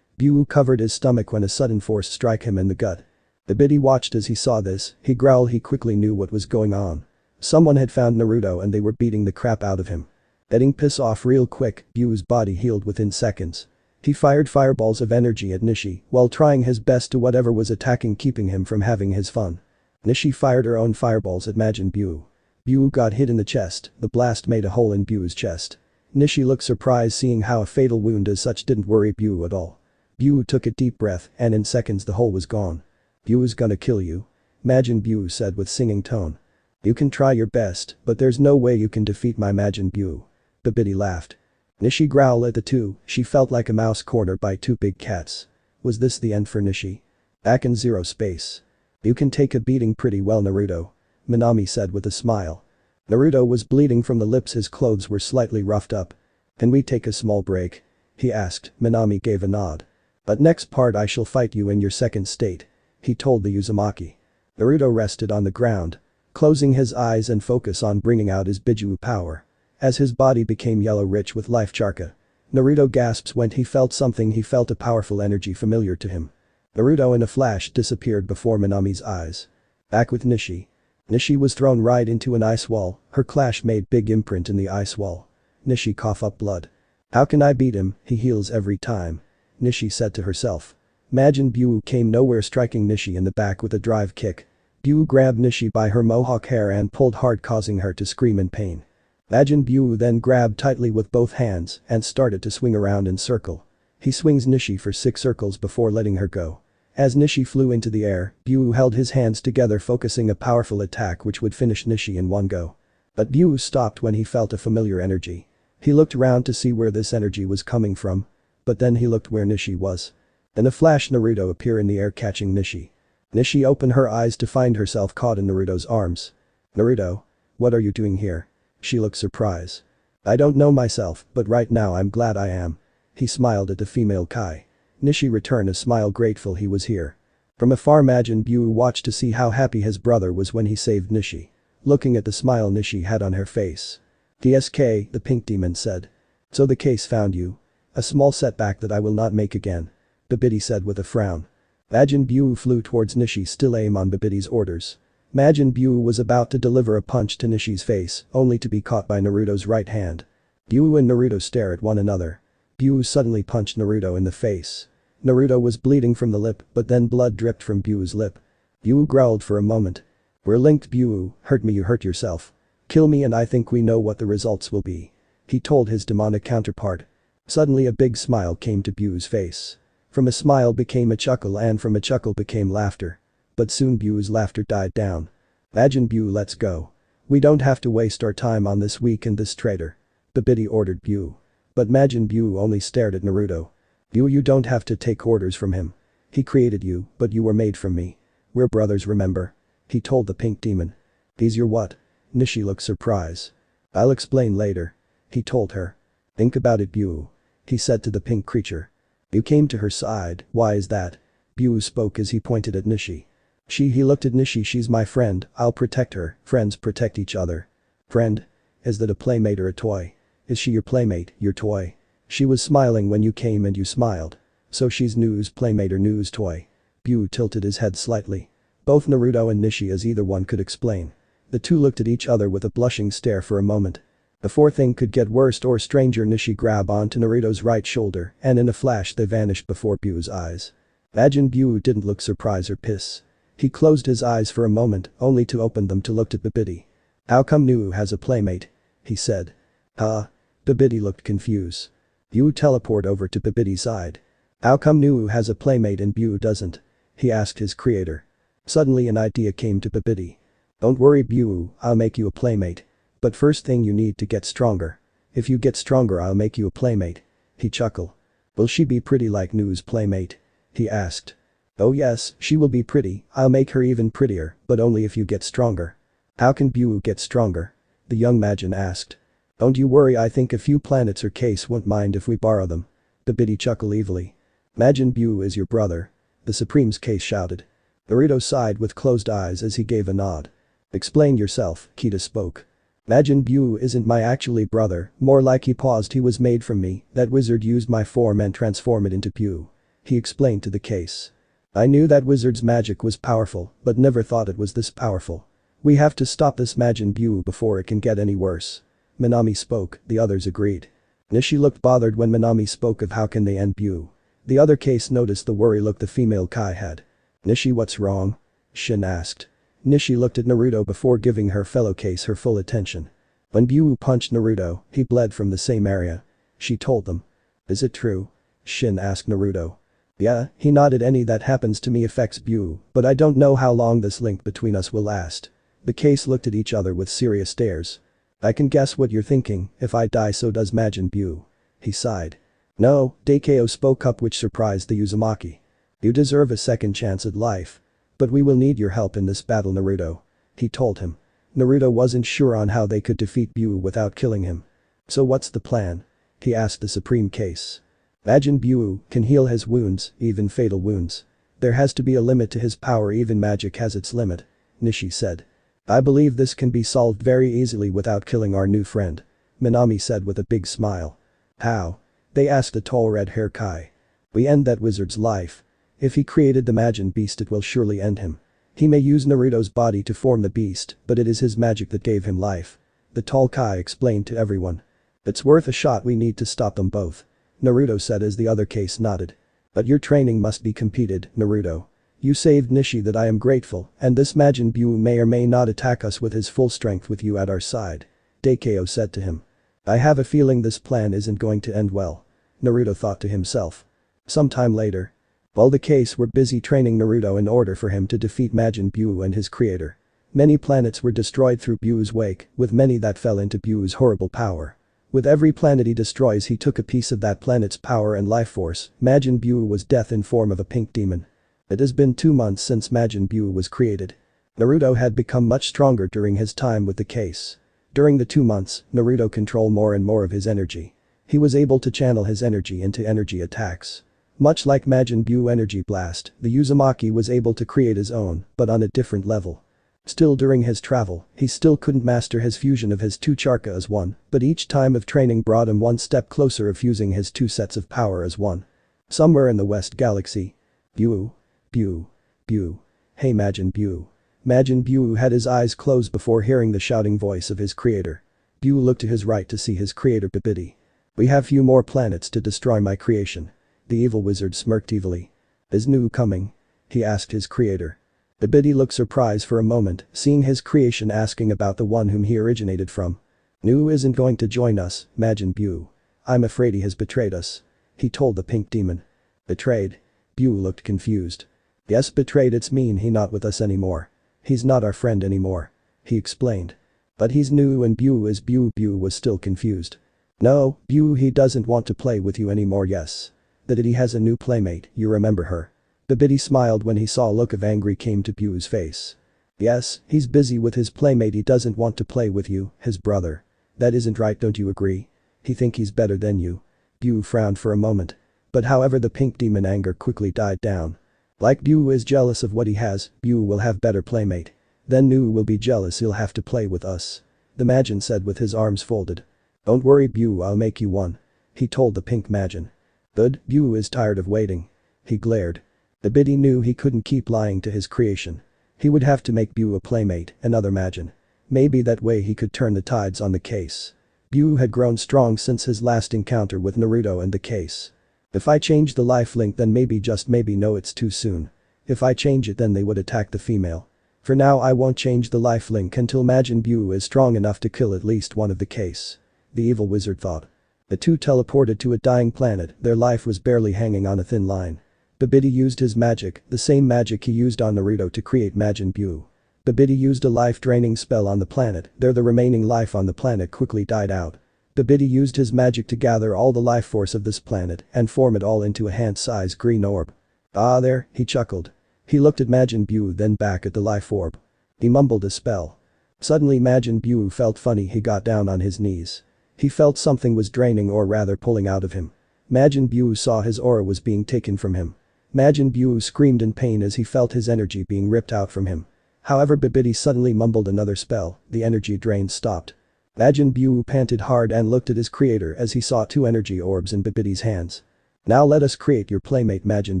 Buu covered his stomach when a sudden force struck him in the gut. Babidi watched as he saw this, he growled he quickly knew what was going on. Someone had found Naruto and they were beating the crap out of him. Getting piss off real quick, Buu's body healed within seconds. He fired fireballs of energy at Nishi while trying his best to whatever was attacking keeping him from having his fun. Nishi fired her own fireballs at Majin Buu. Buu got hit in the chest, the blast made a hole in Buu's chest. Nishi looked surprised seeing how a fatal wound as such didn't worry Buu at all. Buu took a deep breath and in seconds the hole was gone. Buu's gonna kill you. Majin Buu said with singing tone. You can try your best, but there's no way you can defeat my Majin Buu. Babidi laughed. Nishi growled at the two, she felt like a mouse cornered by two big cats. Was this the end for Nishi? Back in zero space. You can take a beating pretty well Naruto. Minami said with a smile. Naruto was bleeding from the lips, his clothes were slightly roughed up. Can we take a small break? He asked. Minami gave a nod. But next part I shall fight you in your second state. He told the Uzumaki. Naruto rested on the ground. Closing his eyes and focus on bringing out his Bijuu power. As his body became yellow rich with life chakra. Naruto gasped when he felt something, he felt a powerful energy familiar to him. Naruto in a flash disappeared before Minami's eyes. Back with Nishi. Nishi was thrown right into an ice wall, her clash made big imprint in the ice wall. Nishi coughed up blood. How can I beat him, he heals every time. Nishi said to herself. Majin Buu came nowhere striking Nishi in the back with a drive kick. Buu grabbed Nishi by her mohawk hair and pulled hard causing her to scream in pain. Majin Buu then grabbed tightly with both hands and started to swing around in circle. He swings Nishi for 6 circles before letting her go. As Nishi flew into the air, Buu held his hands together focusing a powerful attack which would finish Nishi in one go. But Buu stopped when he felt a familiar energy. He looked around to see where this energy was coming from. But then he looked where Nishi was. In a flash Naruto appeared in the air catching Nishi. Nishi opened her eyes to find herself caught in Naruto's arms. Naruto? What are you doing here? She looked surprised. I don't know myself, but right now I'm glad I am. He smiled at the female Kai. Nishi returned a smile grateful he was here. From afar Majin Buu watched to see how happy his brother was when he saved Nishi. Looking at the smile Nishi had on her face. DSK, the pink demon said. So the case found you. A small setback that I will not make again. Babidi said with a frown. Majin Buu flew towards Nishi still aim on Babidi's orders. Majin Buu was about to deliver a punch to Nishi's face, only to be caught by Naruto's right hand. Buu and Naruto stare at one another. Buu suddenly punched Naruto in the face. Naruto was bleeding from the lip, but then blood dripped from Buu's lip. Buu growled for a moment. We're linked Buu, hurt me you hurt yourself. Kill me and I think we know what the results will be. He told his demonic counterpart. Suddenly a big smile came to Buu's face. From a smile became a chuckle and from a chuckle became laughter. But soon Buu's laughter died down. Majin Buu, let's go. We don't have to waste our time on this weak and this traitor. Babidi ordered Buu. But Majin Buu only stared at Naruto. Buu, you don't have to take orders from him. He created you, but you were made from me. We're brothers remember? he told the pink demon. He's your what? Nishi looked surprised. I'll explain later, he told her. Think about it, Buu, he said to the pink creature. You came to her side, why is that? Buu spoke as he pointed at Nishi. He looked at Nishi. She's my friend, I'll protect her, friends protect each other. Friend? Is that a playmate or a toy? Is she your playmate, your toy? She was smiling when you came and you smiled. So she's Nu's playmate or Nu's toy. Buu tilted his head slightly. Both Naruto and Nishi, as either one could explain. The two looked at each other with a blushing stare for a moment. Before things could get worse or stranger, Nishi grabbed onto Naruto's right shoulder and in a flash they vanished before Buu's eyes. Majin Buu didn't look surprised or pissed. He closed his eyes for a moment only to open them to look at Babidi. How come Nu has a playmate? He said. Huh? Babidi looked confused. Buu teleport over to Babidi's side. How come Nu has a playmate and Buu doesn't? He asked his creator. Suddenly an idea came to Babidi. Don't worry Buu, I'll make you a playmate. But first thing you need to get stronger. If you get stronger I'll make you a playmate. He chuckled. Will she be pretty like Nu's playmate? He asked. Oh yes, she will be pretty, I'll make her even prettier, but only if you get stronger. How can Buu get stronger? The young Majin asked. Don't you worry, I think a few planets or case won't mind if we borrow them. Babidi chuckled evilly. Majin Buu is your brother. The Supreme's case shouted. Naruto sighed with closed eyes as he gave a nod. Explain yourself, Kita spoke. Majin Buu isn't my actually brother, more like he paused, he was made from me, that wizard used my form and transformed it into Buu. He explained to the case. I knew that wizard's magic was powerful, but never thought it was this powerful. We have to stop this Majin Buu before it can get any worse. Minami spoke, the others agreed. Nishi looked bothered when Minami spoke of how can they end Buu. The other case noticed the worry look the female Kai had. Nishi, what's wrong? Shin asked. Nishi looked at Naruto before giving her fellow case her full attention. When Buu punched Naruto, he bled from the same area. She told them. Is it true? Shin asked Naruto. Yeah, he nodded. Any that happens to me affects Buu, but I don't know how long this link between us will last. The case looked at each other with serious stares. I can guess what you're thinking, if I die so does Majin Buu. He sighed. No, Daikyo spoke up, which surprised the Uzumaki. You deserve a second chance at life. But we will need your help in this battle, Naruto. He told him. Naruto wasn't sure on how they could defeat Buu without killing him. So what's the plan? He asked the Supreme Case. Majin Buu can heal his wounds, even fatal wounds. There has to be a limit to his power, even magic has its limit, Nishi said. I believe this can be solved very easily without killing our new friend, Minami said with a big smile. How? They asked the tall red-haired Kai. We end that wizard's life. If he created the Majin beast it will surely end him. He may use Naruto's body to form the beast, but it is his magic that gave him life. The tall Kai explained to everyone. It's worth a shot, we need to stop them both, Naruto said as the other case nodded. But your training must be competed, Naruto. You saved Nishi, that I am grateful, and this Majin Buu may or may not attack us with his full strength with you at our side, Daikyo said to him. I have a feeling this plan isn't going to end well, Naruto thought to himself. Sometime later. While the case were busy training Naruto in order for him to defeat Majin Buu and his creator. Many planets were destroyed through Buu's wake, with many that fell into Buu's horrible power. With every planet he destroys he took a piece of that planet's power and life force. Majin Buu was death in form of a pink demon. It has been 2 months since Majin Buu was created. Naruto had become much stronger during his time with the case. During the 2 months, Naruto controlled more and more of his energy. He was able to channel his energy into energy attacks. Much like Majin Buu Energy Blast, the Uzumaki was able to create his own, but on a different level. Still, during his travel, he still couldn't master his fusion of his 2 Charka as one, but each time of training brought him one step closer of fusing his 2 sets of power as one. Somewhere in the West Galaxy. Buu. Buu. Buu. Hey Majin Buu. Majin Buu had his eyes closed before hearing the shouting voice of his creator. Buu looked to his right to see his creator Babidi. We have few more planets to destroy my creation. The evil wizard smirked evilly. Is Nu coming? He asked his creator. Babidi looked surprised for a moment, seeing his creation asking about the one whom he originated from. Nu isn't going to join us, Majin Buu. I'm afraid he has betrayed us. He told the pink demon. Betrayed? Buu looked confused. Yes, betrayed, it's mean he not with us anymore. He's not our friend anymore. He explained. But he's Nu and Buu is Buu. Buu was still confused. No, Buu, he doesn't want to play with you anymore, yes. That he has a new playmate, you remember her. Babidi smiled when he saw a look of angry came to Buu's face. Yes, he's busy with his playmate, he doesn't want to play with you, his brother. That isn't right, don't you agree? He think he's better than you. Buu frowned for a moment. But however the pink demon anger quickly died down. Like Buu is jealous of what he has, Buu will have better playmate. Then Nu will be jealous, he'll have to play with us. The Majin said with his arms folded. Don't worry Buu, I'll make you one. He told the pink Majin. Good, Buu is tired of waiting. He glared. Babidi knew he couldn't keep lying to his creation. He would have to make Buu a playmate, another Majin. Maybe that way he could turn the tides on the case. Buu had grown strong since his last encounter with Naruto and the case. If I change the life link then maybe just maybe no it's too soon. If I change it then they would attack the female. For now I won't change the life link until Majin Buu is strong enough to kill at least one of the case. The evil wizard thought. The two teleported to a dying planet, their life was barely hanging on a thin line. Babidi used his magic, the same magic he used on Naruto to create Majin Buu. Babidi used a life-draining spell on the planet, there the remaining life on the planet quickly died out. Babidi used his magic to gather all the life force of this planet and form it all into a hand-sized green orb. Ah there, he chuckled. He looked at Majin Buu then back at the life orb. He mumbled a spell. Suddenly Majin Buu felt funny, he got down on his knees. He felt something was draining or rather pulling out of him. Majin Buu saw his aura was being taken from him. Majin Buu screamed in pain as he felt his energy being ripped out from him. However Babidi suddenly mumbled another spell, the energy drain stopped. Majin Buu panted hard and looked at his creator as he saw two energy orbs in Babidi's hands. Now let us create your playmate Majin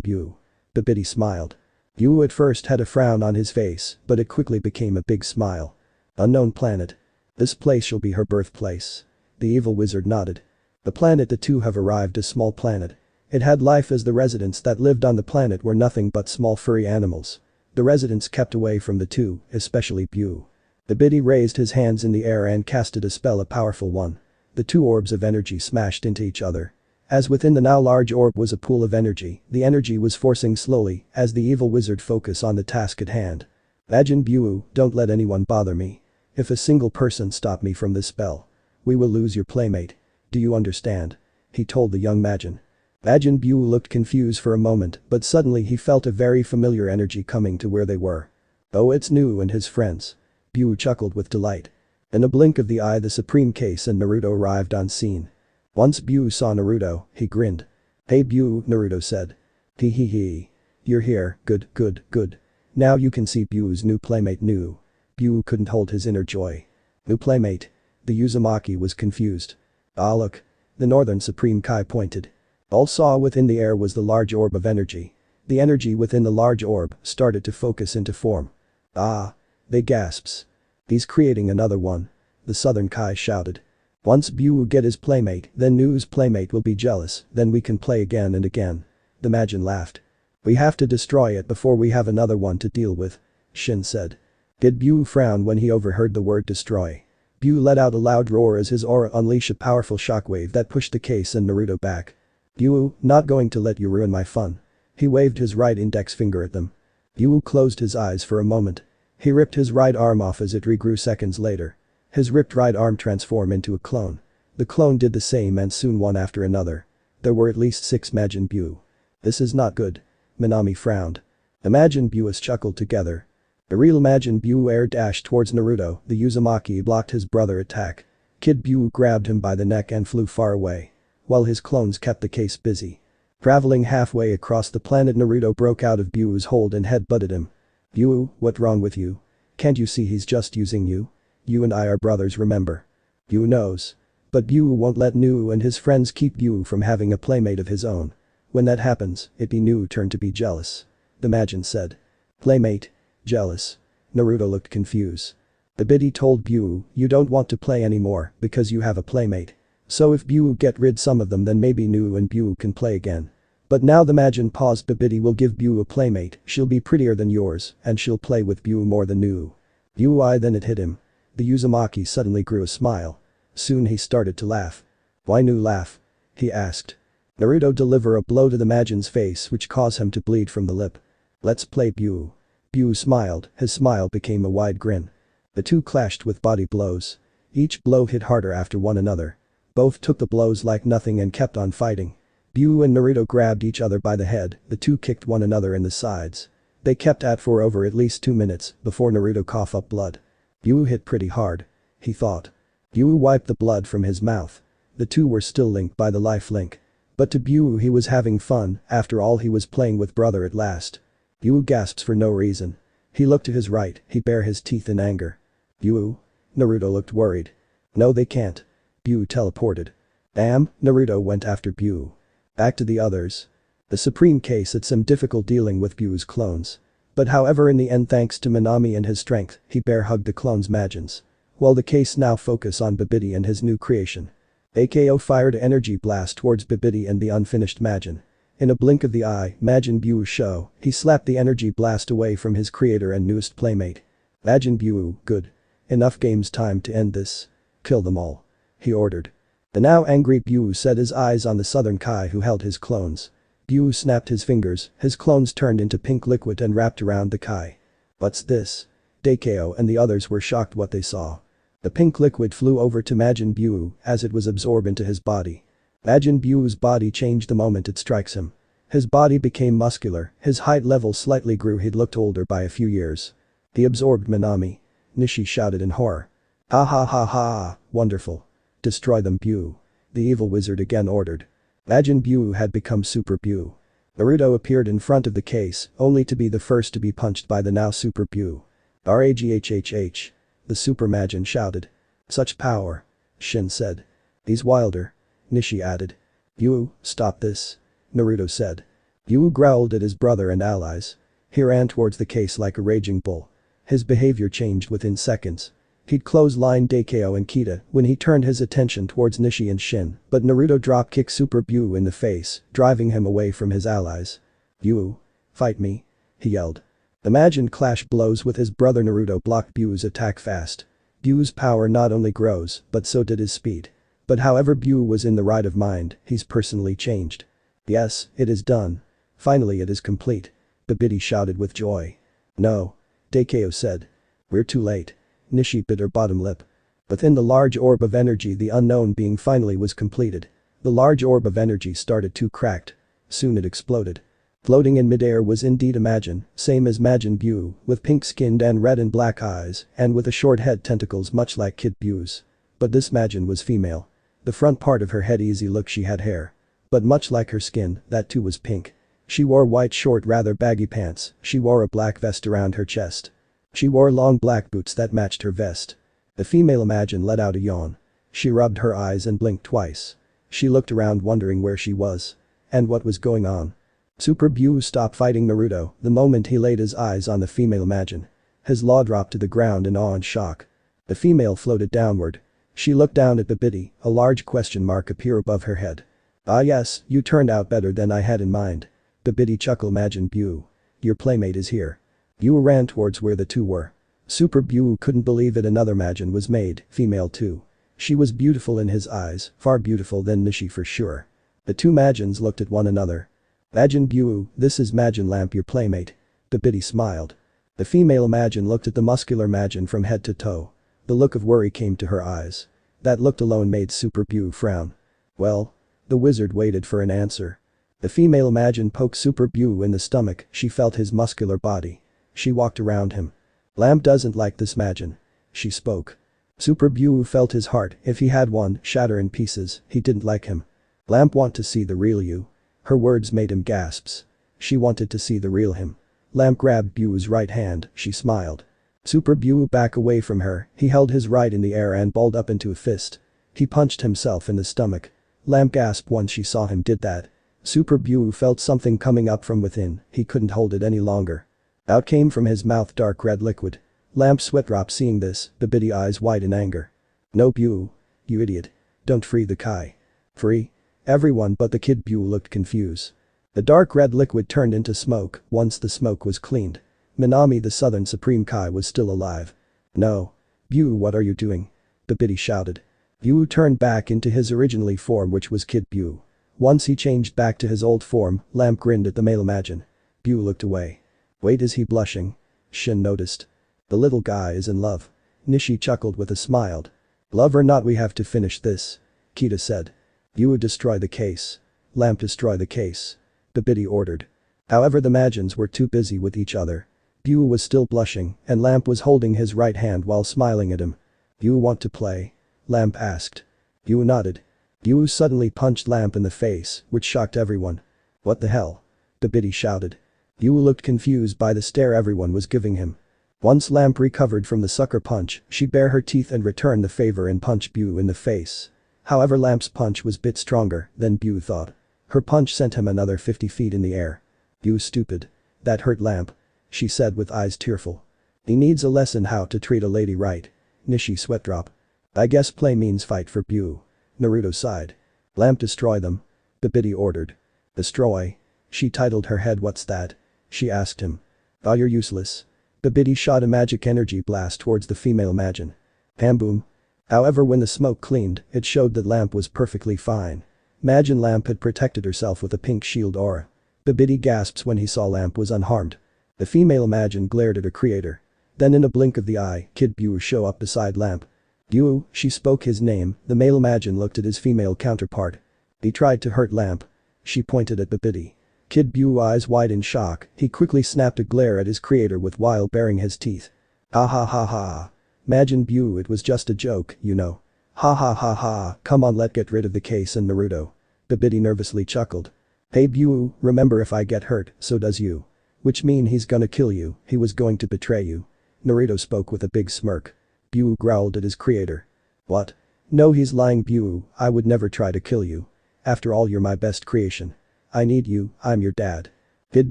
Buu. Babidi smiled. Buu at first had a frown on his face, but it quickly became a big smile. Unknown planet. This place shall be her birthplace. The evil wizard nodded. The planet the two have arrived is small planet. It had life as the residents that lived on the planet were nothing but small furry animals. The residents kept away from the two, especially Buu. Babidi raised his hands in the air and casted a spell, a powerful one. The two orbs of energy smashed into each other. As within the now large orb was a pool of energy, the energy was forcing slowly as the evil wizard focused on the task at hand. Majin Buu, don't let anyone bother me. If a single person stop me from this spell, we will lose your playmate. Do you understand? He told the young Majin. Majin Buu looked confused for a moment but suddenly he felt a very familiar energy coming to where they were. Oh, it's Nu and his friends. Buu chuckled with delight. In a blink of the eye the Supreme Case and Naruto arrived on scene. Once Buu saw Naruto, he grinned. Hey Buu, Naruto said. Hee hee hee. You're here, good, good, good. Now you can see Buu's new playmate Nu. Buu couldn't hold his inner joy. New playmate? The Uzumaki was confused. Ah look. The Northern Supreme Kai pointed. All saw within the air was the large orb of energy. The energy within the large orb started to focus into form. Ah. They gasps. He's creating another one. The Southern Kai shouted. Once Buu get his playmate, then Nu's playmate will be jealous, then we can play again and again. The Majin laughed. We have to destroy it before we have another one to deal with. Shin said. Did Buu frown when he overheard the word destroy? Buu let out a loud roar as his aura unleashed a powerful shockwave that pushed the case and Naruto back. Buu, not going to let you ruin my fun. He waved his right index finger at them. Buu closed his eyes for a moment. He ripped his right arm off as it regrew seconds later. His ripped right arm transformed into a clone. The clone did the same and soon one after another. There were at least 6 Majin Buu. This is not good. Minami frowned. The Majin Buus chuckled together. The real Majin Buu air dashed towards Naruto, the Uzumaki blocked his brother attack. Kid Buu grabbed him by the neck and flew far away. While his clones kept the case busy. Traveling halfway across the planet Naruto broke out of Buu's hold and headbutted him. Buu, what's wrong with you? Can't you see he's just using you? You and I are brothers, remember? Buu knows. But Buu won't let Nu and his friends keep Buu from having a playmate of his own. When that happens, it be Nu's turn to be jealous. The Majin said. Playmate? Jealous? Naruto looked confused. Babidi told Buu, you don't want to play anymore because you have a playmate. So if Buu get rid some of them then maybe Nu and Buu can play again. But now the Majin paused. Babidi will give Buu a playmate, she'll be prettier than yours and she'll play with Buu more than Nu. Buu then it hit him. The Uzumaki suddenly grew a smile. Soon he started to laugh. Why Nu laugh? He asked. Naruto deliver a blow to the Majin's face which caused him to bleed from the lip. Let's play Buu. Buu smiled, his smile became a wide grin. The two clashed with body blows. Each blow hit harder after one another. Both took the blows like nothing and kept on fighting. Buu and Naruto grabbed each other by the head, the two kicked one another in the sides. They kept at for over at least 2 minutes before Naruto coughed up blood. Buu hit pretty hard. He thought. Buu wiped the blood from his mouth. The two were still linked by the life link. But to Buu he was having fun, after all he was playing with brother at last. Buu gasps for no reason. He looked to his right, he bare his teeth in anger. Buu? Naruto looked worried. No they can't. Buu teleported. Damn, Naruto went after Buu. Back to the others. The Supreme Case had some difficult dealing with Buu's clones. But however in the end thanks to Minami and his strength, he bear hugged the clones Majins. While the case now focus on Babidi and his new creation. AKO fired an energy blast towards Babidi and the unfinished Majin. In a blink of the eye, Majin Buu show, he slapped the energy blast away from his creator and newest playmate. Majin Buu, good. Enough games, time to end this. Kill them all. He ordered. The now angry Buu set his eyes on the southern Kai who held his clones. Buu snapped his fingers, his clones turned into pink liquid and wrapped around the Kai. What's this? Daikyo and the others were shocked what they saw. The pink liquid flew over to Majin Buu as it was absorbed into his body. Majin Buu's body changed the moment it strikes him. His body became muscular, his height level slightly grew, he'd looked older by a few years. He absorbed Minami. Nishi shouted in horror. Ha ha ha ha, wonderful. Destroy them Buu. The evil wizard again ordered. Majin Buu had become Super Buu. Naruto appeared in front of the case, only to be the first to be punched by the now Super Buu. Raghhhh. The Super Majin shouted. Such power. Shin said. He's wilder. Nishi added. Buu, stop this. Naruto said. Buu growled at his brother and allies. He ran towards the case like a raging bull. His behavior changed within seconds. He'd clotheslined Daikyo and Kita when he turned his attention towards Nishi and Shin, but Naruto drop-kicked Super Buu in the face, driving him away from his allies. Buu. Fight me. He yelled. The Majin clashed blows with his brother. Naruto blocked Buu's attack fast. Buu's power not only grows, but so did his speed. But however Buu was in the right of mind, he's personally changed. Yes, it is done. Finally it is complete. Babidi shouted with joy. No. Daikyo said. We're too late. Nishi bit her bottom lip. Within the large orb of energy the unknown being finally was completed. The large orb of energy started to crack. Soon it exploded. Floating in midair was indeed a Majin, same as Majin Buu, with pink-skinned and red and black eyes, and with a short head tentacles much like Kid Buu's. But this Majin was female. The front part of her head easy look, she had hair. But much like her skin, that too was pink. She wore white short rather baggy pants, she wore a black vest around her chest. She wore long black boots that matched her vest. The female Majin let out a yawn. She rubbed her eyes and blinked twice. She looked around wondering where she was. And what was going on. Super Buu stopped fighting Naruto the moment he laid his eyes on the female Majin. His law dropped to the ground in awe and shock. The female floated downward. She looked down at Babidi, a large question mark appeared above her head. Ah yes, you turned out better than I had in mind. Babidi chuckled. Majin Buu. Your playmate is here. Buu ran towards where the two were. Super Buu couldn't believe it, another Majin was made, female too. She was beautiful in his eyes, far beautiful than Nishi for sure. The two Majins looked at one another. Majin Buu, this is Majin Lamp, your playmate. Babidi smiled. The female Majin looked at the muscular Majin from head to toe. The look of worry came to her eyes. That look alone made Super Buu frown. Well? The wizard waited for an answer. The female Majin poked Super Buu in the stomach, she felt his muscular body. She walked around him. Lamp doesn't like this Majin. She spoke. Super Buu felt his heart, if he had one, shatter in pieces, he didn't like him. Lamp want to see the real you. Her words made him gasps. She wanted to see the real him. Lamp grabbed Buu's right hand, she smiled. Super Buu back away from her, he held his right in the air and balled up into a fist. He punched himself in the stomach. Lamp gasped once she saw him did that. Super Buu felt something coming up from within, he couldn't hold it any longer. Out came from his mouth dark red liquid. Lamp sweat dropped seeing this, Babidi eyes wide in anger. No Buu. You idiot. Don't free the Kai. Free? Everyone but the Kid Buu looked confused. The dark red liquid turned into smoke once the smoke was cleaned. Minami the Southern Supreme Kai was still alive. No. Buu, what are you doing? Babidi shouted. Buu turned back into his originally form, which was Kid Buu. Once he changed back to his old form, Lamp grinned at the male Majin. Buu looked away. Wait, is he blushing? Shin noticed. The little guy is in love. Nishi chuckled with a smile. Love or not, we have to finish this. Kita said. Buu destroy the case. Lamp destroy the case. Babidi ordered. However, the Majins were too busy with each other. Buu was still blushing, and Lamp was holding his right hand while smiling at him. "You want to play?" Lamp asked. Buu nodded. Buu suddenly punched Lamp in the face, which shocked everyone. "What the hell?" Babidi shouted. Buu looked confused by the stare everyone was giving him. Once Lamp recovered from the sucker punch, she bared her teeth and returned the favor and punched Buu in the face. However, Lamp's punch was bit stronger than Buu thought. Her punch sent him another 50 feet in the air. "You stupid. That hurt Lamp," she said with eyes tearful. "He needs a lesson how to treat a lady right." Nishi sweat drop. "I guess play means fight for Buu." Naruto sighed. "Lamp, destroy them," Babidi ordered. "Destroy?" She titled her head. "What's that?" she asked him. "Oh, you're useless." Babidi shot a magic energy blast towards the female Majin. Boom. However, when the smoke cleaned, it showed that Lamp was perfectly fine. Majin Lamp had protected herself with a pink shield aura. Babidi gasped when he saw Lamp was unharmed. The female Majin glared at her creator. Then in a blink of the eye, Kid Buu show up beside Lamp. "Buu," she spoke his name. The male Majin looked at his female counterpart. "He tried to hurt Lamp." She pointed at Babidi. Kid Buu eyes wide in shock, he quickly snapped a glare at his creator with while baring his teeth. "Ha ha ha ha. Majin Buu, it was just a joke, you know. Ha ha ha ha, come on, let's get rid of the case and Naruto." Babidi nervously chuckled. "Hey Buu, remember, if I get hurt, so does you. Which mean he's gonna kill you, he was going to betray you." Naruto spoke with a big smirk. Buu growled at his creator. "What? No, he's lying, Buu, I would never try to kill you. After all, you're my best creation. I need you, I'm your dad." Kid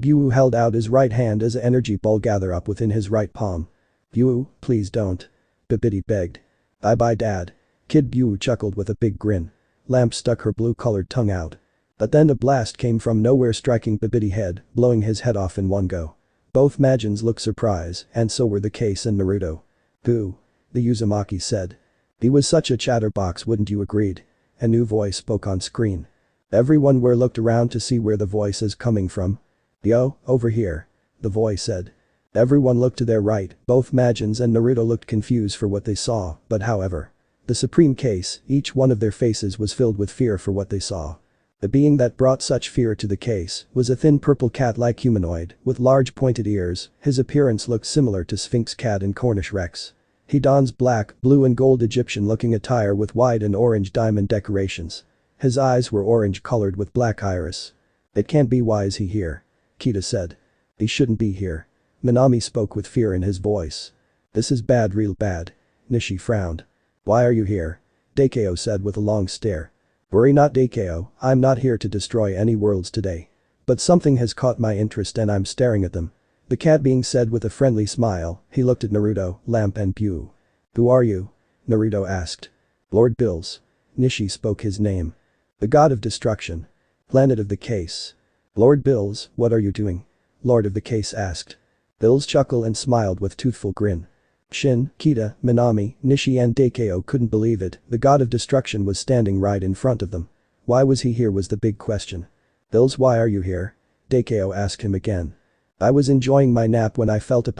Buu held out his right hand as an energy ball gathered up within his right palm. "Buu, please don't." Babidi begged. "Bye-bye, dad." Kid Buu chuckled with a big grin. Lamp stuck her blue-colored tongue out. But then a blast came from nowhere, striking Babidi head, blowing his head off in one go. Both Majins looked surprised, and so were the case and Naruto. "Boo," the Uzumaki said. "He was such a chatterbox, wouldn't you agreed?" A new voice spoke on screen. Everyone looked around to see where the voice is coming from. "Yo, over here," the voice said. Everyone looked to their right, both Majins and Naruto looked confused for what they saw, but however. The supreme case, each one of their faces was filled with fear for what they saw. The being that brought such fear to the case was a thin purple cat-like humanoid with large pointed ears. His appearance looked similar to Sphinx cat and Cornish Rex. He dons black, blue and gold Egyptian-looking attire with white and orange diamond decorations. His eyes were orange-colored with black iris. "It can't be, why is he here?" Kita said. "He shouldn't be here." Minami spoke with fear in his voice. "This is bad, real bad." Nishi frowned. "Why are you here?" Daikyo said with a long stare. "Worry not, Daikyo, I'm not here to destroy any worlds today. But something has caught my interest and I'm staring at them." The cat being said with a friendly smile, he looked at Naruto, Lamp and Buu. "Who are you?" Naruto asked. "Lord Bills." Nishi spoke his name. "The god of destruction. Planet of the case." "Lord Bills, what are you doing?" Lord of the case asked. Bills chuckled and smiled with toothful grin. Shin, Kita, Minami, Nishi and Daikyo couldn't believe it, the god of destruction was standing right in front of them. Why was he here was the big question. "Bills, why are you here?" Daikyo asked him again. "I was enjoying my nap when I felt a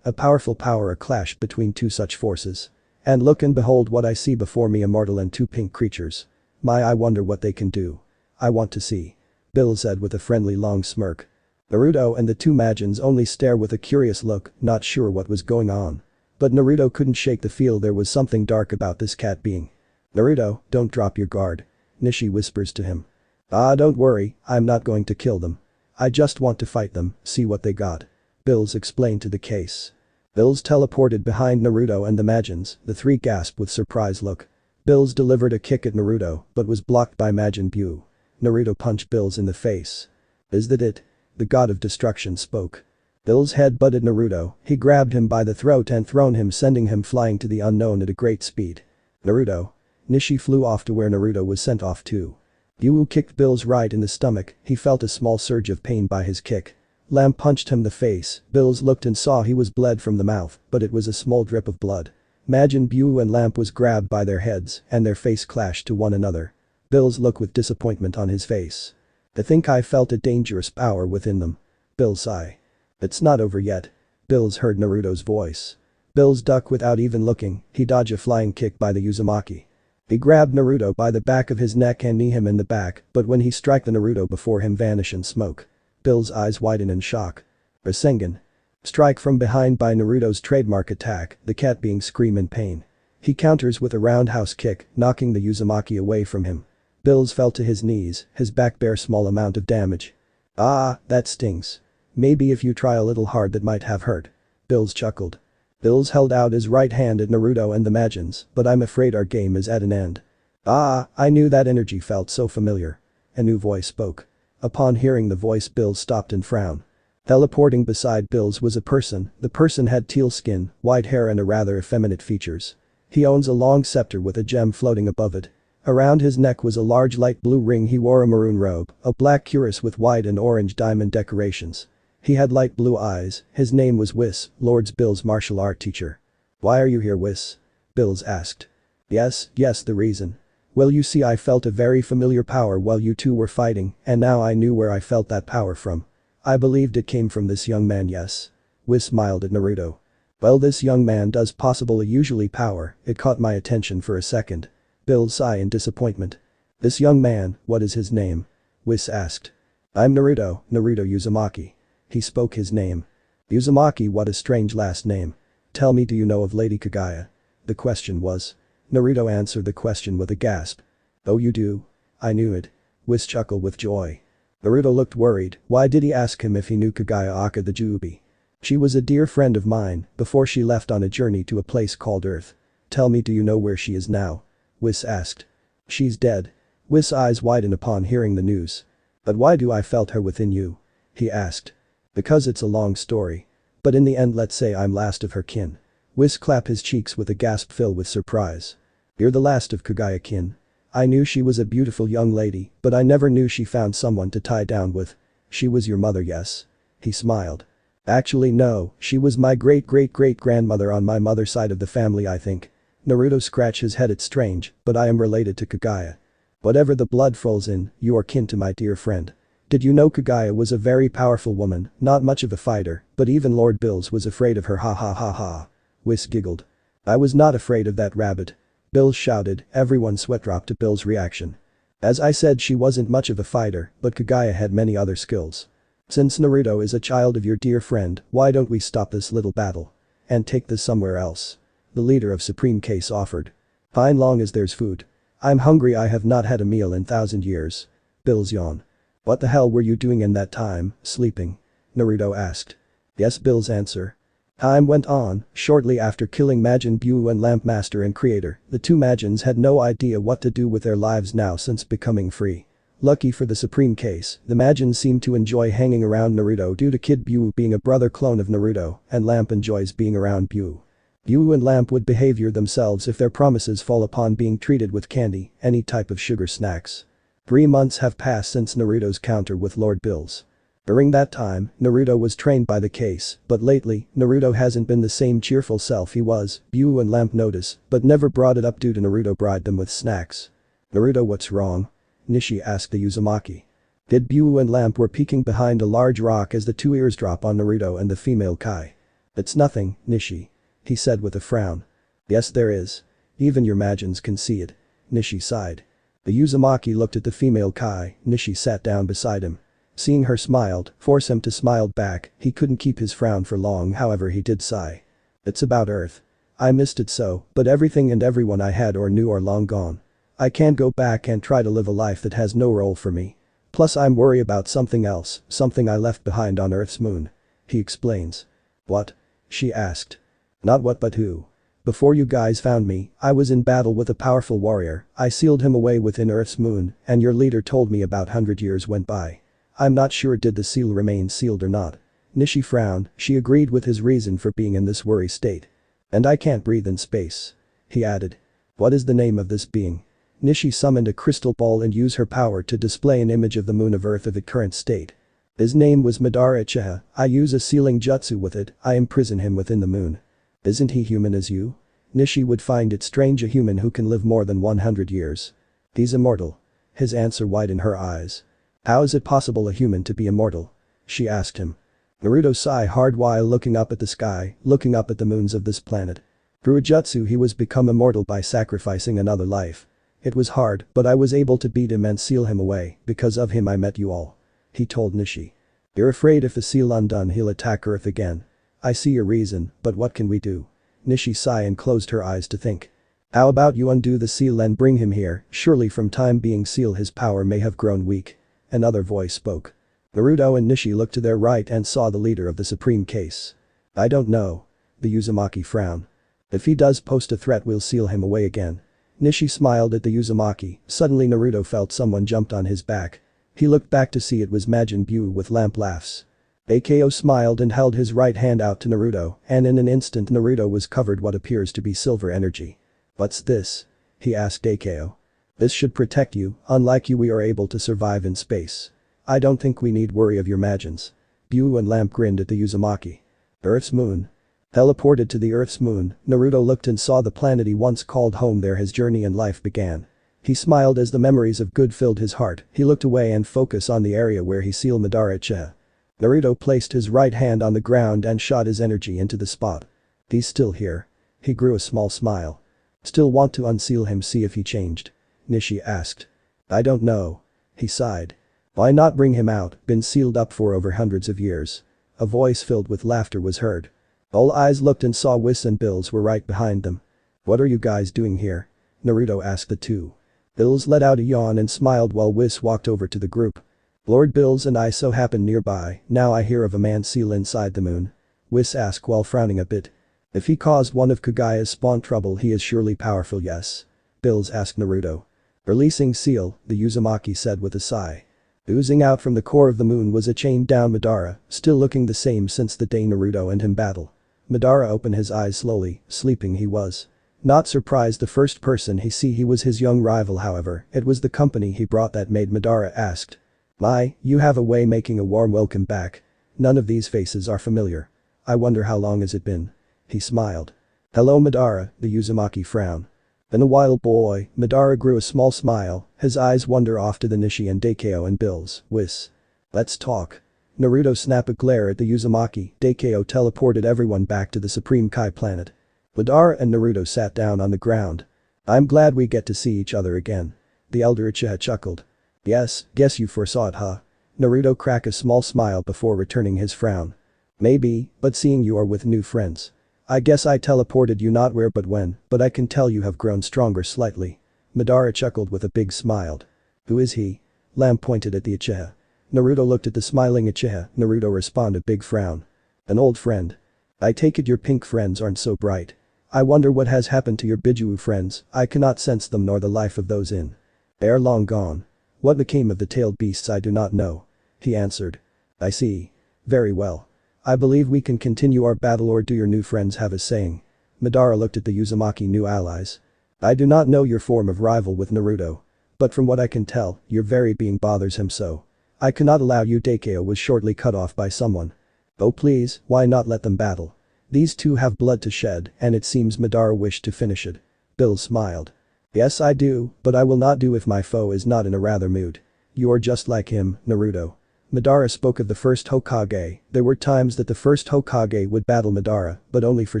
powerful power, a clash between two such forces. And look and behold what I see before me, a mortal and two pink creatures. I wonder what they can do. I want to see." Bill said with a friendly long smirk. Naruto and the two Majins only stare with a curious look, not sure what was going on. But Naruto couldn't shake the feel there was something dark about this cat being. "Naruto, don't drop your guard," Nishi whispers to him. Don't worry, I'm not going to kill them. I just want to fight them, see what they got." Bills explained to the case. Bills teleported behind Naruto and the Majins, the three gasped with surprise look. Bills delivered a kick at Naruto, but was blocked by Majin Buu. Naruto punched Bills in the face. "Is that it?" The god of destruction spoke. Bills head-butted Naruto, he grabbed him by the throat and thrown him, sending him flying to the unknown at a great speed. "Naruto." Nishi flew off to where Naruto was sent off to. Buu kicked Bills right in the stomach, he felt a small surge of pain by his kick. Lamp punched him in the face, Bills looked and saw he was bled from the mouth, but it was a small drip of blood. Majin Buu and Lamp was grabbed by their heads and their face clashed to one another. Bills looked with disappointment on his face. "I think I felt a dangerous power within them." Bills sigh. "It's not over yet." Bills heard Naruto's voice. Bills ducked without even looking, he dodged a flying kick by the Uzumaki. He grabbed Naruto by the back of his neck and knee him in the back, but when he struck the Naruto before him vanish in smoke. Bill's eyes widen in shock. Rasengan. Strike from behind by Naruto's trademark attack, the cat being scream in pain. He counters with a roundhouse kick, knocking the Uzumaki away from him. Bills fell to his knees, his back bare small amount of damage. Ah, that stings. Maybe if you try a little hard that might have hurt. Bills chuckled. Bills held out his right hand at Naruto and the Majins, but I'm afraid our game is at an end. Ah, I knew that energy felt so familiar. A new voice spoke. Upon hearing the voice, Bills stopped and frowned. Teleporting beside Bills was a person. The person had teal skin, white hair and a rather effeminate features. He owns a long scepter with a gem floating above it. Around his neck was a large light blue ring. He wore a maroon robe, a black cuirass with white and orange diamond decorations. He had light blue eyes. His name was Whis, Lord Bill's martial art teacher. Why are you here, Whis? Bills asked. Yes, the reason. Well, you see, I felt a very familiar power while you two were fighting, and now I knew where I felt that power from. I believed it came from this young man, yes. Whis smiled at Naruto. Well, this young man does possible usually power, it caught my attention for a second. Bills sighed in disappointment. This young man, what is his name? Whis asked. I'm Naruto Uzumaki. He spoke his name. Uzumaki, what a strange last name. Tell me, do you know of Lady Kaguya? The question was. Naruto answered the question with a gasp. Oh, you do? I knew it. Whis chuckled with joy. Naruto looked worried. Why did he ask him if he knew Kaguya Aka the Jubi? She was a dear friend of mine before she left on a journey to a place called Earth. Tell me, do you know where she is now? Whis asked. She's dead. Whis' eyes widened upon hearing the news. But why do I felt her within you? He asked. Because it's a long story. But in the end, let's say I'm last of her kin. Whis clapped his cheeks with a gasp filled with surprise. You're the last of Kaguya kin. I knew she was a beautiful young lady, but I never knew she found someone to tie down with. She was your mother, yes? He smiled. Actually no, she was my great-great-great-grandmother on my mother's side of the family, I think. Naruto scratched his head. It's strange, but I am related to Kaguya. Whatever the blood flows in, you are kin to my dear friend. Did you know Kaguya was a very powerful woman, not much of a fighter, but even Lord Bills was afraid of her, ha ha ha ha. Whis giggled. I was not afraid of that rabbit. Bills shouted, everyone sweat dropped to Bills' reaction. As I said, she wasn't much of a fighter, but Kaguya had many other skills. Since Naruto is a child of your dear friend, why don't we stop this little battle? And take this somewhere else? The leader of Supreme Case offered. Fine, long as there's food. I'm hungry, I have not had a meal in 1,000 years. Bills yawned. What the hell were you doing in that time, sleeping? Naruto asked. Yes, Bills answer. Time went on. Shortly after killing Majin Buu and Lamp Master and Creator, the two Majins had no idea what to do with their lives now since becoming free. Lucky for the Supreme Case, the Majins seemed to enjoy hanging around Naruto due to Kid Buu being a brother clone of Naruto, and Lamp enjoys being around Buu. Buu and Lamp would behave themselves if their promises fall upon being treated with candy, any type of sugar snacks. 3 months have passed since Naruto's encounter with Lord Bills. During that time, Naruto was trained by the case, but lately, Naruto hasn't been the same cheerful self he was. Buu and Lamp notice, but never brought it up due to Naruto bribed them with snacks. Naruto, what's wrong? Nishi asked the Uzumaki. Did Buu and Lamp were peeking behind a large rock as the two ears drop on Naruto and the female Kai. It's nothing, Nishi. He said with a frown. Yes, there is. Even your Majins can see it. Nishi sighed. The Uzumaki looked at the female Kai. Nishi sat down beside him. Seeing her smiled, force him to smile back, he couldn't keep his frown for long, however he did sigh. It's about Earth. I missed it so, but everything and everyone I had or knew are long gone. I can't go back and try to live a life that has no role for me. Plus I'm worried about something else, something I left behind on Earth's moon. He explains. What? She asked. Not what but who. Before you guys found me, I was in battle with a powerful warrior, I sealed him away within Earth's moon, and your leader told me about 100 years went by. I'm not sure did the seal remain sealed or not. Nishi frowned, she agreed with his reason for being in this worry state. And I can't breathe in space. He added. What is the name of this being? Nishi summoned a crystal ball and used her power to display an image of the moon of Earth of its current state. His name was Madara Uchiha, I use a sealing jutsu with it, I imprison him within the moon. Isn't he human as you? Nishi would find it strange a human who can live more than 100 years. He's immortal. His answer widened her eyes. How is it possible a human to be immortal? She asked him. Naruto sighed hard while looking up at the sky, looking up at the moons of this planet. Through a jutsu he was become immortal by sacrificing another life. It was hard, but I was able to beat him and seal him away, because of him I met you all. He told Nishi. You're afraid if the seal undone he'll attack Earth again. I see your reason, but what can we do? Nishi sighed and closed her eyes to think. How about you undo the seal and bring him here, surely from time being seal his power may have grown weak. Another voice spoke. Naruto and Nishi looked to their right and saw the leader of the supreme case. I don't know. The Uzumaki frowned. If he does pose a threat we'll seal him away again. Nishi smiled at the Uzumaki. Suddenly Naruto felt someone jumped on his back. He looked back to see it was Majin Buu with lamp laughs. Ako smiled and held his right hand out to Naruto, and in an instant Naruto was covered what appears to be silver energy. What's this? He asked Ako. This should protect you, unlike you we are able to survive in space. I don't think we need worry of your Majins. Buu and Lamp grinned at the Uzumaki. Earth's moon. Teleported to the Earth's moon, Naruto looked and saw the planet he once called home. There his journey in life began. He smiled as the memories of good filled his heart. He looked away and focused on the area where he sealed Madara Uchiha. Naruto placed his right hand on the ground and shot his energy into the spot. He's still here. He grew a small smile. Still want to unseal him, see if he changed? Nishi asked. I don't know. He sighed. Why not bring him out, been sealed up for over hundreds of years. A voice filled with laughter was heard. All eyes looked and saw Whis and Bills were right behind them. What are you guys doing here? Naruto asked the two. Bills let out a yawn and smiled while Whis walked over to the group. Lord Bills and I so happened nearby, now I hear of a man seal inside the moon. Whis asked while frowning a bit. If he caused one of Kagaya's spawn trouble he is surely powerful, yes? Bills asked Naruto. Releasing seal, the Uzumaki said with a sigh. Oozing out from the core of the moon was a chained down Madara, still looking the same since the day Naruto and him battle. Madara opened his eyes slowly, sleeping he was. Not surprised the first person he was his young rival, however, it was the company he brought that made Madara asked. My, you have a way making a warm welcome back. None of these faces are familiar. I wonder how long has it been? He smiled. Hello Madara, the Uzumaki frowned. Been a while boy, Madara grew a small smile, his eyes wander off to the Nishi and Dakeo and Bills, Whis. Let's talk. Naruto snapped a glare at the Uzumaki, Dakeo teleported everyone back to the Supreme Kai planet. Madara and Naruto sat down on the ground. I'm glad we get to see each other again. The elder Uchiha chuckled. Yes, guess you foresaw it, huh? Naruto cracked a small smile before returning his frown. Maybe, but seeing you are with new friends. I guess I teleported you not where but when, but I can tell you have grown stronger slightly. Madara chuckled with a big smile. Who is he? Lamp pointed at the Uchiha. Naruto looked at the smiling Uchiha, Naruto responded big frown. An old friend. I take it your pink friends aren't so bright. I wonder what has happened to your Biju friends, I cannot sense them nor the life of those in. They are long gone. What became of the tailed beasts I do not know. He answered. I see. Very well. I believe we can continue our battle, or do your new friends have a saying? Madara looked at the Uzumaki new allies. I do not know your form of rival with Naruto. But from what I can tell, your very being bothers him so. I cannot allow you. Dakeo was shortly cut off by someone. Oh please, why not let them battle? These two have blood to shed and it seems Madara wished to finish it. Bill smiled. Yes I do, but I will not do if my foe is not in a rather mood. You're just like him, Naruto. Madara spoke of the first Hokage. There were times that the first Hokage would battle Madara, but only for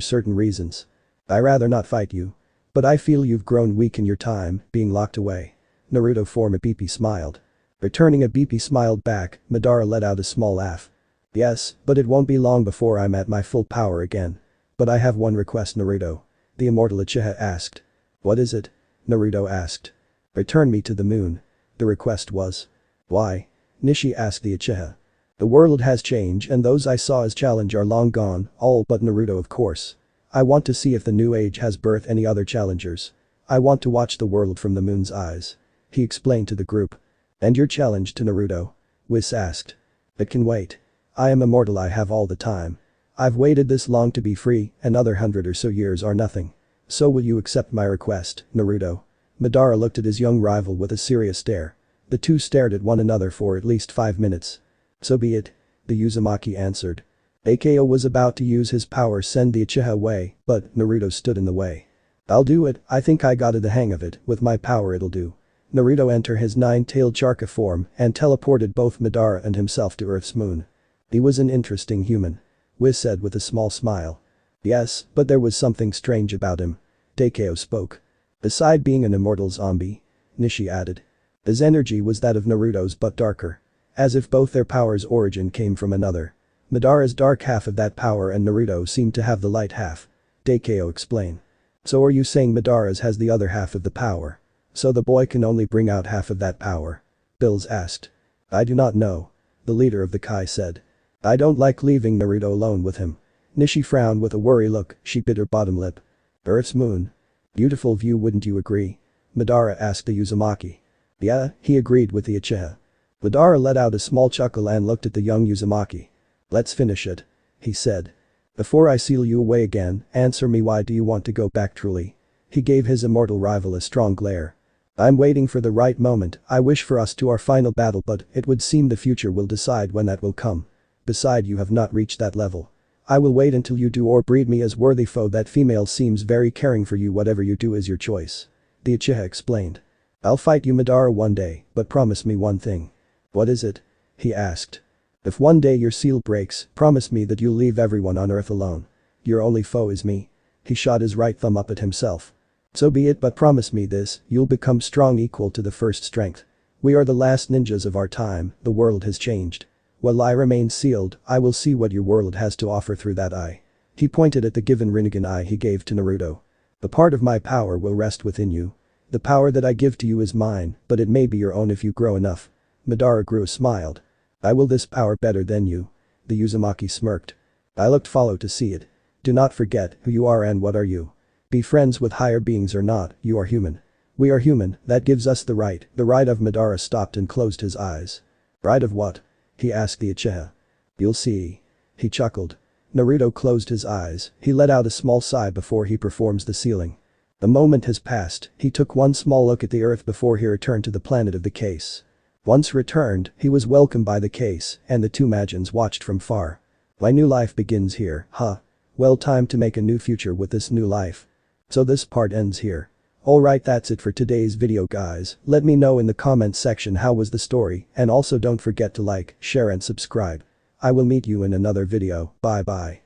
certain reasons. I rather not fight you. But I feel you've grown weak in your time, being locked away. Naruto formed a BP smiled. Returning a BP smiled back, Madara let out a small laugh. Yes, but it won't be long before I'm at my full power again. But I have one request Naruto. The immortal Uchiha asked. What is it? Naruto asked. Return me to the moon. The request was. Why? Nishi asked the Uchiha. The world has changed and those I saw as challenge are long gone, all but Naruto of course. I want to see if the new age has birthed any other challengers. I want to watch the world from the moon's eyes. He explained to the group. And your challenge to Naruto? Whis asked. It can wait. I am immortal, I have all the time. I've waited this long to be free, another 100 or so years are nothing. So will you accept my request, Naruto? Madara looked at his young rival with a serious stare. The two stared at one another for at least 5 minutes. So be it. The Uzumaki answered. Ako was about to use his power send the Uchiha away, but Naruto stood in the way. I'll do it, I think I got the hang of it, with my power it'll do. Naruto entered his nine-tailed Charka form and teleported both Madara and himself to Earth's moon. He was an interesting human. Whis said with a small smile. Yes, but there was something strange about him. Dakeo spoke. Beside being an immortal zombie. Nishi added. His energy was that of Naruto's but darker. As if both their powers' origin came from another. Madara's dark half of that power and Naruto seemed to have the light half. Daikyo explained. So are you saying Madara's has the other half of the power? So the boy can only bring out half of that power? Bills asked. I do not know. The leader of the Kai said. I don't like leaving Naruto alone with him. Nishi frowned with a worry look, she bit her bottom lip. Earth's moon. Beautiful view, wouldn't you agree? Madara asked the Uzumaki. Yeah, he agreed with the Uchiha. Madara let out a small chuckle and looked at the young Uzumaki. Let's finish it. He said. Before I seal you away again, answer me, why do you want to go back truly? He gave his immortal rival a strong glare. I'm waiting for the right moment, I wish for us to our final battle, but it would seem the future will decide when that will come. Besides, you have not reached that level. I will wait until you do or breed me as worthy foe. That female seems very caring for you, whatever you do is your choice. The Uchiha explained. I'll fight you Madara one day, but promise me one thing. What is it? He asked. If one day your seal breaks, promise me that you'll leave everyone on Earth alone. Your only foe is me. He shot his right thumb up at himself. So be it, but promise me this, you'll become strong, equal to the first strength. We are the last ninjas of our time, the world has changed. While I remain sealed, I will see what your world has to offer through that eye. He pointed at the given Rinnegan eye he gave to Naruto. A part of my power will rest within you. The power that I give to you is mine, but it may be your own if you grow enough. Madara smiled. I will this power better than you. The Uzumaki smirked. I looked follow to see it. Do not forget who you are and what are you. Be friends with higher beings or not, you are human. We are human, that gives us the right of. Madara stopped and closed his eyes. Right of what? He asked the Uchiha. You'll see. He chuckled. Naruto closed his eyes, he let out a small sigh before he performs the sealing. A moment has passed, he took one small look at the earth before he returned to the planet of the case. Once returned, he was welcomed by the case, and the two Majins watched from far. My new life begins here, huh? Well, time to make a new future with this new life. So this part ends here. Alright, that's it for today's video guys, let me know in the comments section how was the story, and also don't forget to like, share and subscribe. I will meet you in another video, bye bye.